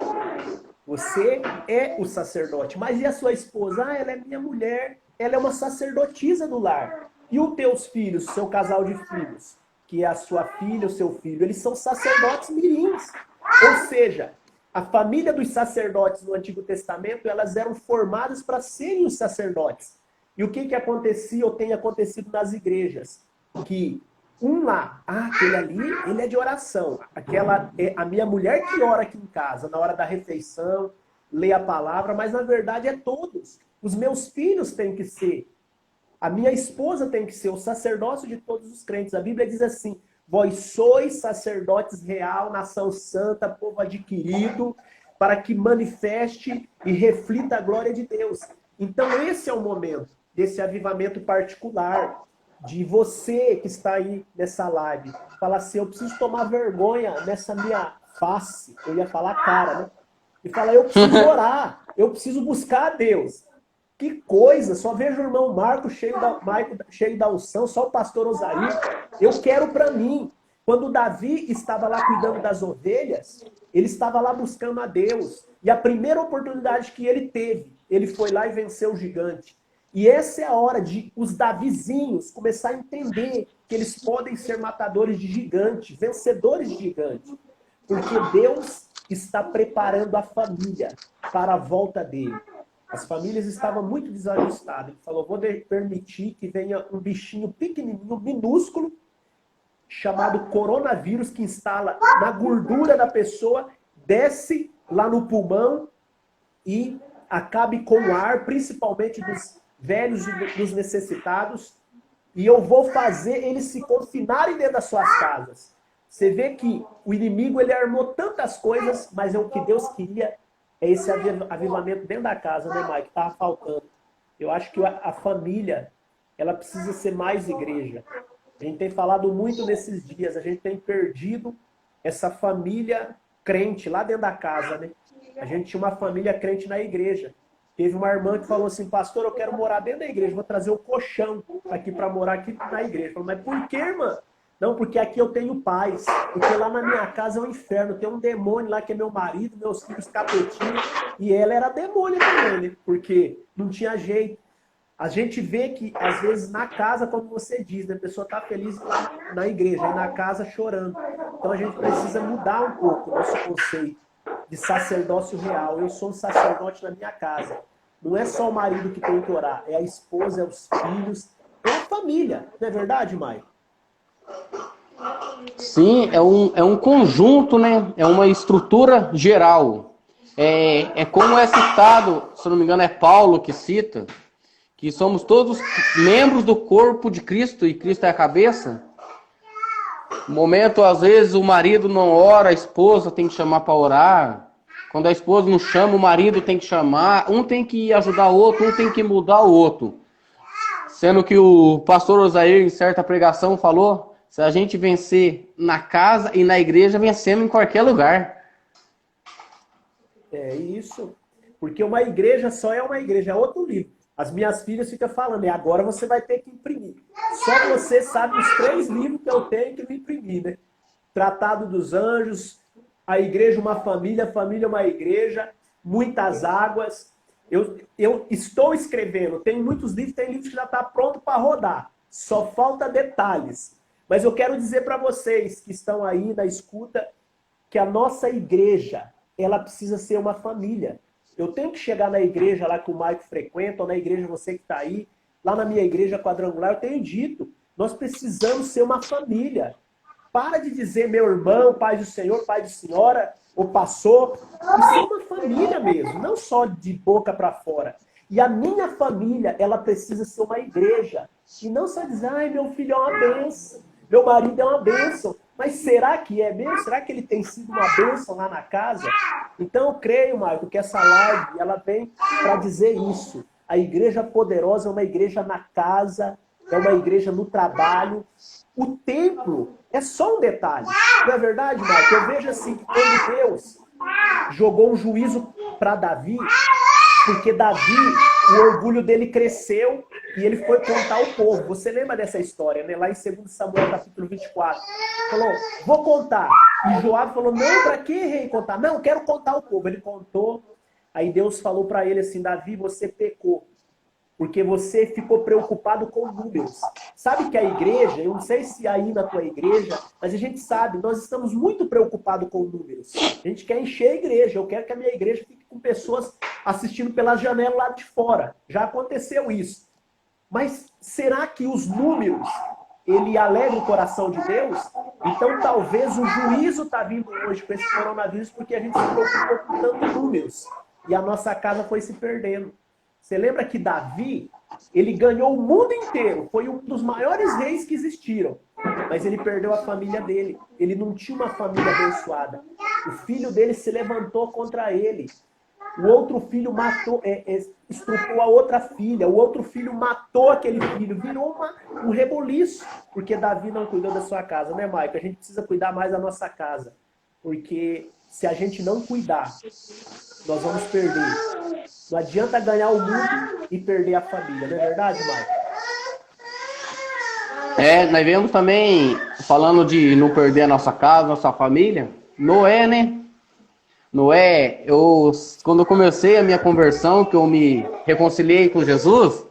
Você é o sacerdote. Mas e a sua esposa? Ah, ela é minha mulher. Ela é uma sacerdotisa do lar. E os teus filhos, seu casal de filhos, que é a sua filha, o seu filho, eles são sacerdotes mirins. Ou seja, a família dos sacerdotes no Antigo Testamento, elas eram formadas para serem os sacerdotes. E o que acontecia ou tem acontecido nas igrejas? Que aquele ali, ele é de oração. Aquela é a minha mulher que ora aqui em casa, na hora da refeição, lê a palavra, mas na verdade é todos. Os meus filhos têm que ser, a minha esposa tem que ser o sacerdócio de todos os crentes. A Bíblia diz assim: vós sois sacerdotes real, nação santa, povo adquirido, para que manifeste e reflita a glória de Deus. Então esse é o momento desse avivamento particular, de você que está aí nessa live, falar assim: eu preciso tomar vergonha nessa minha face, eu ia falar cara, né? E falar: eu preciso orar, eu preciso buscar a Deus. Que coisa, só vejo o irmão Marco cheio da unção, só o pastor Osaí. Eu quero para mim. Quando Davi estava lá cuidando das ovelhas, ele estava lá buscando a Deus. E a primeira oportunidade que ele teve, ele foi lá e venceu o gigante. E essa é a hora de os Davizinhos começar a entender que eles podem ser matadores de gigante, vencedores de gigante. Porque Deus está preparando a família para a volta dele. As famílias estavam muito desajustadas. Ele falou: vou permitir que venha um bichinho pequenininho, minúsculo, chamado coronavírus, que instala na gordura da pessoa, desce lá no pulmão e acabe com o ar, principalmente dos velhos e dos necessitados, e eu vou fazer eles se confinarem dentro das suas casas. Você vê que o inimigo, ele armou tantas coisas, mas é o que Deus queria, é esse avivamento dentro da casa, né, Mike? Estava faltando. Eu acho que a família, ela precisa ser mais igreja. A gente tem falado muito nesses dias, a gente tem perdido essa família crente lá dentro da casa, né? A gente tinha uma família crente na igreja. Teve uma irmã que falou assim: pastor, eu quero morar dentro da igreja, vou trazer o colchão aqui para morar aqui na igreja. Eu falei: mas por que, irmã? Não, porque aqui eu tenho paz. Porque lá na minha casa é um inferno. Tem um demônio lá que é meu marido, meus filhos capetinhos. E ela era demônio também, né? Porque não tinha jeito. A gente vê que, às vezes, na casa, como você diz, né? A pessoa está feliz lá na igreja, e na casa chorando. Então a gente precisa mudar um pouco o nosso conceito de sacerdócio real. Eu sou um sacerdote na minha casa. Não é só o marido que tem que orar, é a esposa, é os filhos, é a família. Não é verdade, Maio? Sim, é um conjunto, né? É uma estrutura geral. É como é citado, se não me engano é Paulo que cita, que somos todos membros do corpo de Cristo e Cristo é a cabeça. No momento, às vezes, o marido não ora, a esposa tem que chamar para orar. Quando a esposa não chama, o marido tem que chamar. Um tem que ajudar o outro, um tem que mudar o outro. Sendo que o pastor Osair, em certa pregação, falou: se a gente vencer na casa e na igreja, vencemos em qualquer lugar. É isso. Porque uma igreja só é uma igreja, é outro livro. As minhas filhas ficam falando, e agora você vai ter que imprimir. Só você sabe os 3 livros que eu tenho que me imprimir, né? Tratado dos Anjos, A Igreja uma Família, a Família uma Igreja, Muitas Águas. Eu estou escrevendo, tem muitos livros, tem livros que já está pronto para rodar. Só falta detalhes. Mas eu quero dizer para vocês que estão aí na escuta que a nossa igreja, ela precisa ser uma família. Eu tenho que chegar na igreja lá que o Maico frequenta, ou na igreja você que está aí, lá na minha igreja quadrangular, eu tenho dito, nós precisamos ser uma família. Para de dizer meu irmão, pai do Senhor, pai de senhora, ou pastor. Isso é uma família mesmo, não só de boca para fora. E a minha família, ela precisa ser uma igreja. E não só dizer, ai, meu filho é uma bênção, meu marido é uma bênção. Mas será que é mesmo? Será que ele tem sido uma bênção lá na casa? Então eu creio, Marco, que essa live ela vem para dizer isso. A igreja poderosa é uma igreja na casa, é uma igreja no trabalho. O templo é só um detalhe. Não é verdade, Marco? Eu vejo assim, que quando Deus jogou um juízo para Davi, porque Davi, o orgulho dele cresceu e ele foi contar ao povo. Você lembra dessa história, né? Lá em 2 Samuel, capítulo 24. Falou, vou contar. E Joabe falou, não, para que rei contar? Não, quero contar ao povo. Ele contou. Aí Deus falou para ele assim, Davi, você pecou. Porque você ficou preocupado com números. Sabe que a igreja, eu não sei se aí na tua igreja, mas a gente sabe, nós estamos muito preocupados com números. A gente quer encher a igreja. Eu quero que a minha igreja fique com pessoas assistindo pela janela lá de fora. Já aconteceu isso. Mas será que os números, ele alegra o coração de Deus? Então talvez o juízo está vindo hoje com esse coronavírus porque a gente se preocupou com tantos números. E a nossa casa foi se perdendo. Você lembra que Davi, ele ganhou o mundo inteiro, foi um dos maiores reis que existiram, mas ele perdeu a família dele. Ele não tinha uma família abençoada. O filho dele se levantou contra ele. O outro filho matou, estrupou a outra filha. O outro filho matou aquele filho. Virou um reboliço, porque Davi não cuidou da sua casa, né, Maico? A gente precisa cuidar mais da nossa casa, porque se a gente não cuidar, nós vamos perder. Não adianta ganhar o mundo e perder a família, não é verdade, Marcos? Nós vemos também, falando de não perder a nossa casa, nossa família, Noé, né? Noé, quando eu comecei a minha conversão, que eu me reconciliei com Jesus,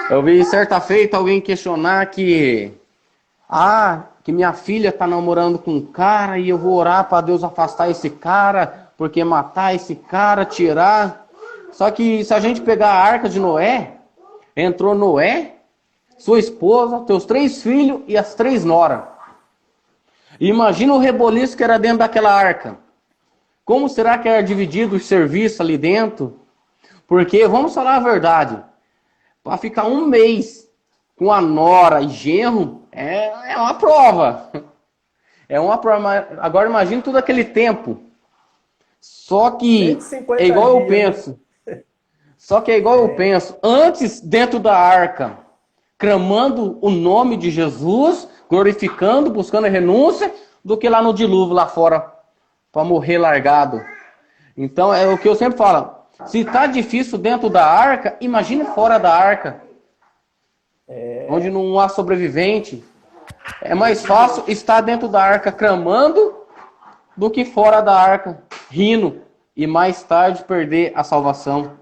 eu vi certa feita alguém questionar que minha filha está namorando com um cara e eu vou orar para Deus afastar esse cara, porque matar esse cara, tirar... Só que se a gente pegar a arca de Noé, entrou Noé, sua esposa, teus 3 filhos e as 3 noras. Imagina o reboliço que era dentro daquela arca. Como será que era dividido os serviços ali dentro? Porque, vamos falar a verdade, para ficar 1 mês com a nora e genro, é uma prova. É uma prova. Agora imagina todo aquele tempo. Só que é igual eu penso. Eu penso, antes dentro da arca, clamando o nome de Jesus, glorificando, buscando a renúncia, do que lá no dilúvio, lá fora, para morrer largado. Então é o que eu sempre falo, se está difícil dentro da arca, imagine fora da arca, onde não há sobrevivente. É mais fácil estar dentro da arca clamando, do que fora da arca, rindo, e mais tarde perder a salvação.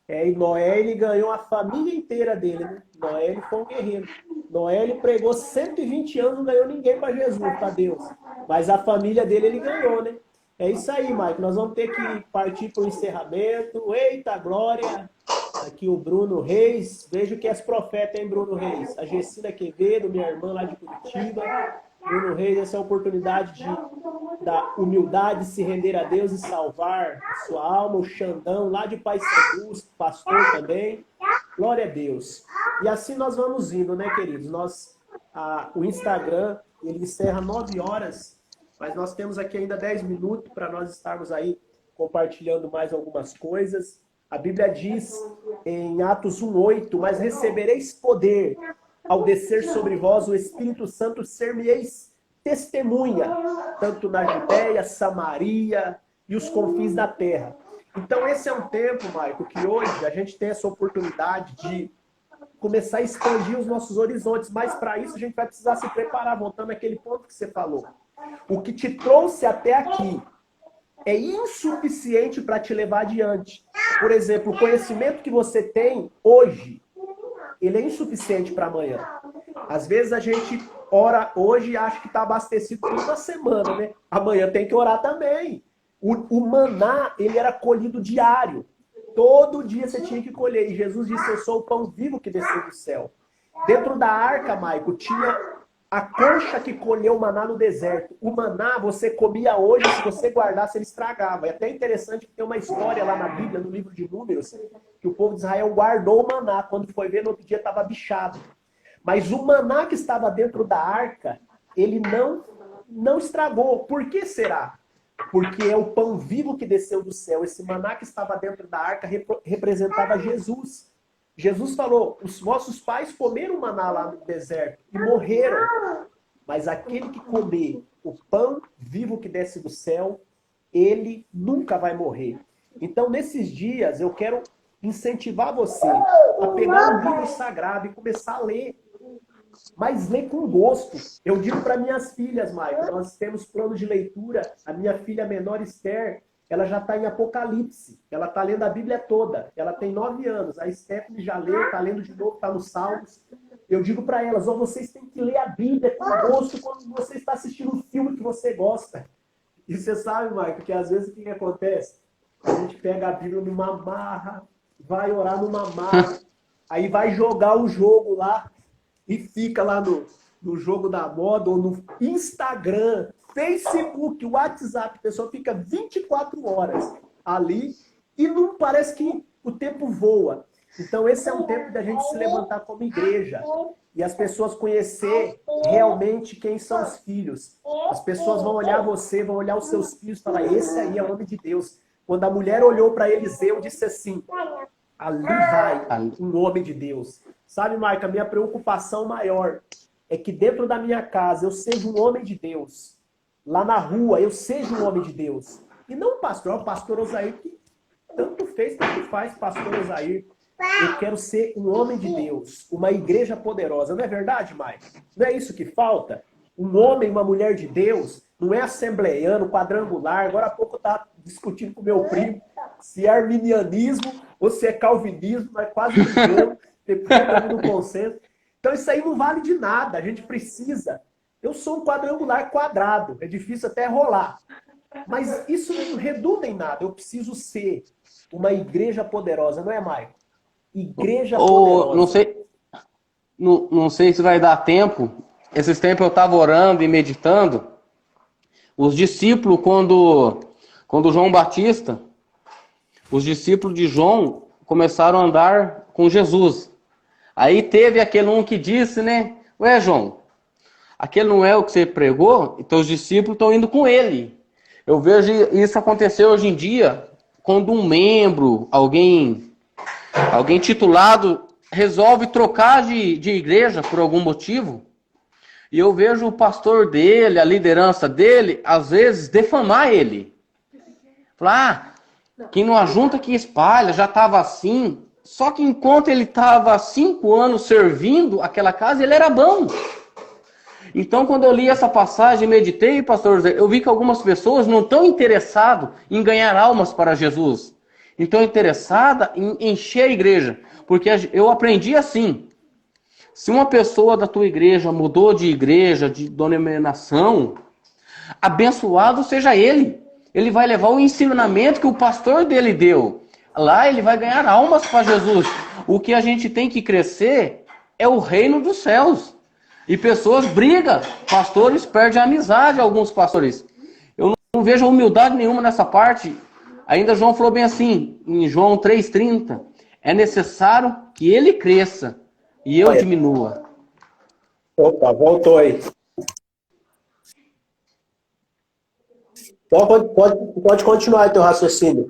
E Noé, ele ganhou a família inteira dele, né? Noé, ele foi um guerreiro. Noé, ele pregou 120 anos, não ganhou ninguém para Jesus, para Deus. Mas a família dele, ele ganhou, né? É isso aí, Mike. Nós vamos ter que partir para o encerramento. Eita, glória! Aqui o Bruno Reis. Vejo que és profeta, hein, Bruno Reis? A Gessina Quevedo, minha irmã lá de Curitiba. Bruno Reis, essa é a oportunidade da humildade, se render a Deus e salvar a sua alma. O Xandão, lá de Paysandu, pastor também. Glória a Deus. E assim nós vamos indo, né, queridos? o Instagram, ele encerra 9 horas, mas nós temos aqui ainda 10 minutos para nós estarmos aí compartilhando mais algumas coisas. A Bíblia diz em Atos 1:8, mas recebereis poder ao descer sobre vós o Espírito Santo, ser-me-eis testemunha, tanto na Judéia, Samaria e os confins da terra. Então esse é um tempo, Maico, que hoje a gente tem essa oportunidade de começar a expandir os nossos horizontes, mas para isso a gente vai precisar se preparar, voltando àquele ponto que você falou. O que te trouxe até aqui é insuficiente para te levar adiante. Por exemplo, o conhecimento que você tem hoje, ele é insuficiente para amanhã. Às vezes a gente ora hoje e acha que está abastecido por uma semana, né? Amanhã tem que orar também. O maná, ele era colhido diário. Todo dia você tinha que colher. E Jesus disse, eu sou o pão vivo que desceu do céu. Dentro da arca, Maico, tinha a concha que colheu o maná no deserto. O maná você comia hoje, se você guardasse, ele estragava. É até interessante que tem uma história lá na Bíblia, no livro de Números, que o povo de Israel guardou o maná. Quando foi ver, no outro dia estava bichado. Mas o maná que estava dentro da arca, ele não estragou. Por que será? Porque é o pão vivo que desceu do céu. Esse maná que estava dentro da arca representava Jesus. Jesus falou, os vossos pais comeram maná lá no deserto e morreram. Mas aquele que comer o pão vivo que desce do céu, ele nunca vai morrer. Então, nesses dias, eu quero incentivar você a pegar um livro sagrado e começar a ler. Mas ler com gosto. Eu digo para minhas filhas, Maicon, nós temos plano de leitura. A minha filha menor, Esther, ela já está em Apocalipse. Ela está lendo a Bíblia toda. Ela tem 9 anos. A Stephanie já leu, está lendo de novo, está nos Salmos. Eu digo para elas, vocês têm que ler a Bíblia com gosto quando você está assistindo um filme que você gosta. E você sabe, Maicon, que às vezes o que acontece? A gente pega a Bíblia numa marra, vai orar numa marra, aí vai jogar o jogo lá, e fica lá no jogo da moda, ou no Instagram, Facebook, WhatsApp, a pessoa fica 24 horas ali e não parece que o tempo voa. Então esse é um tempo da gente se levantar como igreja e as pessoas conhecer realmente quem são os filhos. As pessoas vão olhar você, vão olhar os seus filhos e falar, esse aí é o homem de Deus. Quando a mulher olhou para Eliseu, disse assim, ali vai um homem de Deus. Sabe, Maica, a minha preocupação maior é que dentro da minha casa eu seja um homem de Deus. Lá na rua eu seja um homem de Deus. E não o pastor Osair, que tanto fez, tanto faz, pastor Osair. Eu quero ser um homem de Deus, uma igreja poderosa. Não é verdade, Maica? Não é isso que falta? Um homem, uma mulher de Deus, não é assembleiano, quadrangular. Agora há pouco eu estava discutindo com meu primo se é arminianismo ou se é calvinismo, mas quase brigando. No consenso. Então isso aí não vale de nada. A gente precisa. Eu sou um quadrangular quadrado. É difícil até rolar. Mas isso não redunda em nada. Eu preciso ser uma igreja poderosa, não é, Maicon? Igreja poderosa. Não sei se vai dar tempo. Esses tempos eu estava orando e meditando. Os discípulos, quando João Batista, os discípulos de João começaram a andar com Jesus. Aí teve aquele um que disse, né? Ué, João, aquele não é o que você pregou? Então os discípulos estão indo com ele. Eu vejo isso acontecer hoje em dia, quando um membro, alguém titulado, resolve trocar de igreja por algum motivo. E eu vejo o pastor dele, a liderança dele, às vezes defamar ele. Falar, quem não ajunta que espalha, já estava assim. Só que enquanto ele estava 5 anos servindo aquela casa, ele era bom. Então, quando eu li essa passagem e meditei, pastor José, eu vi que algumas pessoas não estão interessadas em ganhar almas para Jesus. Estão interessadas em encher a igreja. Porque eu aprendi assim. Se uma pessoa da tua igreja mudou de igreja, de denominação, abençoado seja ele. Ele vai levar o ensinamento que o pastor dele deu. Lá ele vai ganhar almas para Jesus. O que a gente tem que crescer é o reino dos céus. E pessoas brigam. Pastores perdem a amizade, alguns pastores. Eu não vejo humildade nenhuma nessa parte. Ainda João falou bem assim, em João 3,30. É necessário que ele cresça e eu diminua. Opa, voltou aí. Pode continuar aí teu raciocínio.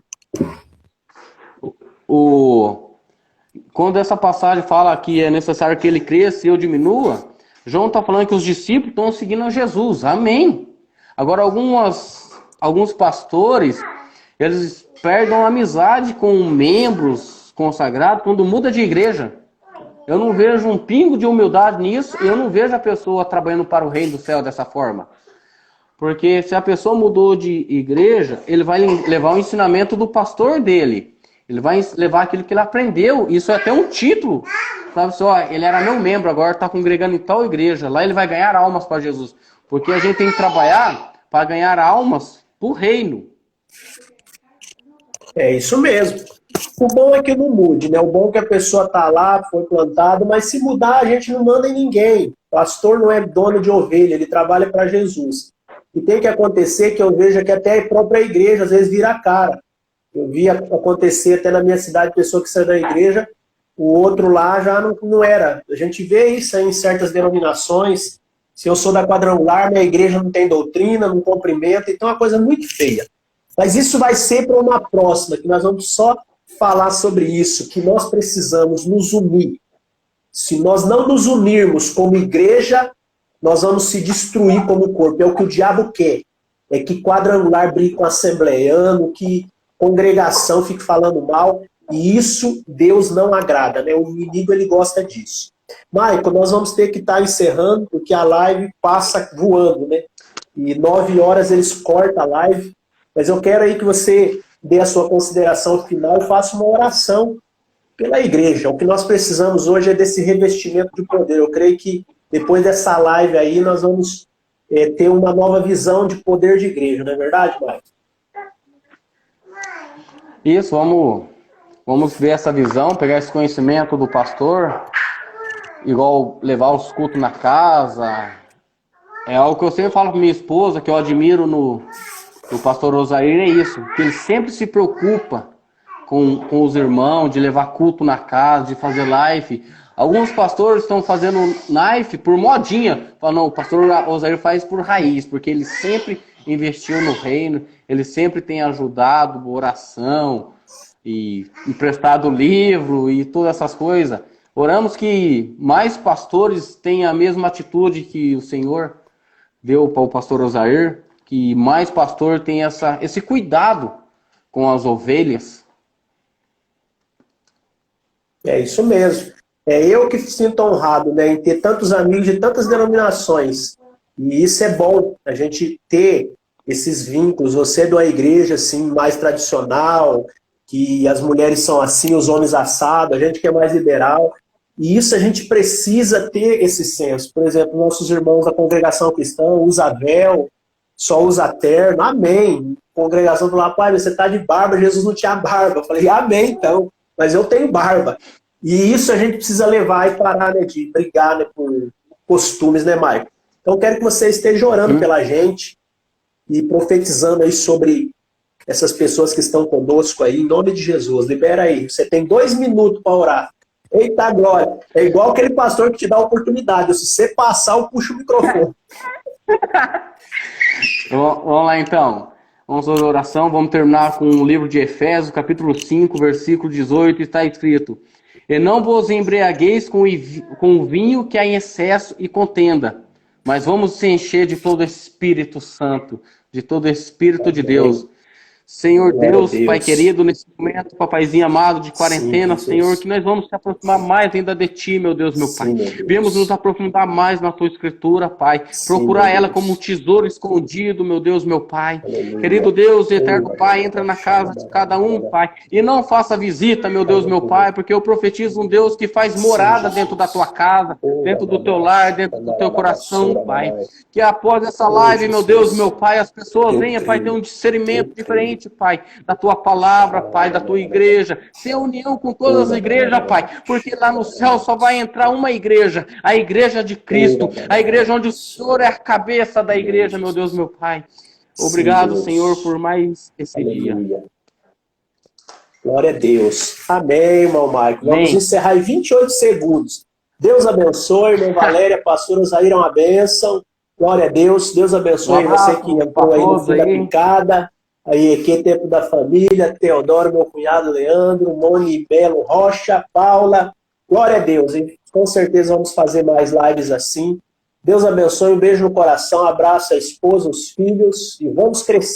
Quando essa passagem fala que é necessário que ele cresça e eu diminua, João está falando que os discípulos estão seguindo a Jesus. Amém. Agora, alguns pastores, eles perdem a amizade com membros consagrados quando muda de igreja. Eu não vejo um pingo de humildade nisso, e eu não vejo a pessoa trabalhando para o reino do céu dessa forma. Porque se a pessoa mudou de igreja, ele vai levar o ensinamento do pastor dele. Ele vai levar aquilo que ele aprendeu. Isso é até um título. Sabe só, ele era meu membro, agora está congregando em tal igreja. Lá ele vai ganhar almas para Jesus. Porque a gente tem que trabalhar para ganhar almas para o reino. É isso mesmo. O bom é que não mude, né? O bom é que a pessoa está lá, foi plantada, mas se mudar, a gente não manda em ninguém. O pastor não é dono de ovelha, ele trabalha para Jesus. E tem que acontecer que eu vejo que até a própria igreja às vezes vira a cara. Eu vi acontecer até na minha cidade, pessoa que saiu da igreja, o outro lá já não era. A gente vê isso aí em certas denominações. Se eu sou da quadrangular, minha igreja não tem doutrina, não cumprimenta, então é uma coisa muito feia. Mas isso vai ser para uma próxima, que nós vamos só falar sobre isso, que nós precisamos nos unir. Se nós não nos unirmos como igreja, nós vamos se destruir como corpo. É o que o diabo quer. É que quadrangular brigue com assembleiano, que congregação fique falando mal. E isso Deus não agrada, né? O inimigo ele gosta disso. Maico, nós vamos ter que estar encerrando, porque a live passa voando, né? E 9 horas eles cortam a live. Mas eu quero aí que você dê a sua consideração final e faça uma oração pela igreja. O que nós precisamos hoje é desse revestimento de poder. Eu creio que depois dessa live aí nós vamos ter uma nova visão de poder de igreja, não é verdade, Maico? Isso, vamos ver essa visão, pegar esse conhecimento do pastor, igual levar os cultos na casa. É algo que eu sempre falo para minha esposa, que eu admiro no pastor Osair, é isso, que ele sempre se preocupa com os irmãos, de levar culto na casa, de fazer live. Alguns pastores estão fazendo live por modinha. Falam, não, o pastor Osair faz por raiz, porque ele sempre investiu no reino, ele sempre tem ajudado, oração, e emprestado livro e todas essas coisas. Oramos que mais pastores tenham a mesma atitude que o Senhor deu para o pastor Osair, que mais pastor tenha esse cuidado com as ovelhas. É isso mesmo. É eu que sinto honrado, né, em ter tantos amigos de tantas denominações. E isso é bom, a gente ter esses vínculos. Você é de uma igreja assim, mais tradicional, que as mulheres são assim, os homens assados, a gente que é mais liberal. E isso a gente precisa ter esse senso. Por exemplo, nossos irmãos da congregação cristã usa véu, só usa terno. Amém. Congregação falou, pai, você está de barba, Jesus não tinha barba. Eu falei, amém então, mas eu tenho barba. E isso a gente precisa levar e parar, né, de brigar, né, por costumes, né, Maicon? Então eu quero que você esteja orando pela gente e profetizando aí sobre essas pessoas que estão conosco aí, em nome de Jesus. Libera aí. Você tem 2 minutos para orar. Eita glória. É igual aquele pastor que te dá a oportunidade. Se você passar, eu puxo o microfone. Vamos lá então. Vamos fazer a oração. Vamos terminar com o livro de Efésios, capítulo 5, versículo 18. Está escrito: e não vos embriagueis com o vinho que há em excesso e contenda, mas vamos se encher de todo o Espírito Santo, de todo o Espírito de Deus. Senhor Deus, Pai querido, nesse momento, papaizinho amado de quarentena, sim, Senhor, que nós vamos se aproximar mais ainda de Ti, meu Deus, meu Pai. Viemos nos aprofundar mais na Tua Escritura, Pai. Procurar ela como um tesouro escondido, meu Deus, meu Pai. Aleluia. Querido Deus, eterno Pai, entra na casa de cada um, Pai, e não faça visita, meu Deus, meu Pai, porque eu profetizo um Deus que faz morada dentro da Tua casa, dentro do Teu lar, dentro do Teu coração, Pai. Que após essa live, meu Deus, meu Pai, as pessoas venham, Pai, ter um discernimento diferente, Pai, da Tua palavra, Pai, da Tua igreja, ter união com todas as igrejas, Pai, porque lá no céu só vai entrar uma igreja, a igreja de Cristo, a igreja onde o Senhor é a cabeça da igreja, meu Deus, meu Pai. Obrigado, Senhor, por mais esse dia. Glória a Deus. Amém, irmão Marco. Vamos encerrar em 28 segundos. Deus abençoe, irmã Valéria, pastora Zaira, uma bênção. Glória a Deus. Deus abençoe você que entrou aí no fim da picada. Aí, aqui é Tempo da Família, Teodoro, meu cunhado Leandro, Moni Belo Rocha, Paula. Glória a Deus, hein? Com certeza vamos fazer mais lives assim. Deus abençoe, um beijo no coração, abraço a esposa, os filhos e vamos crescer.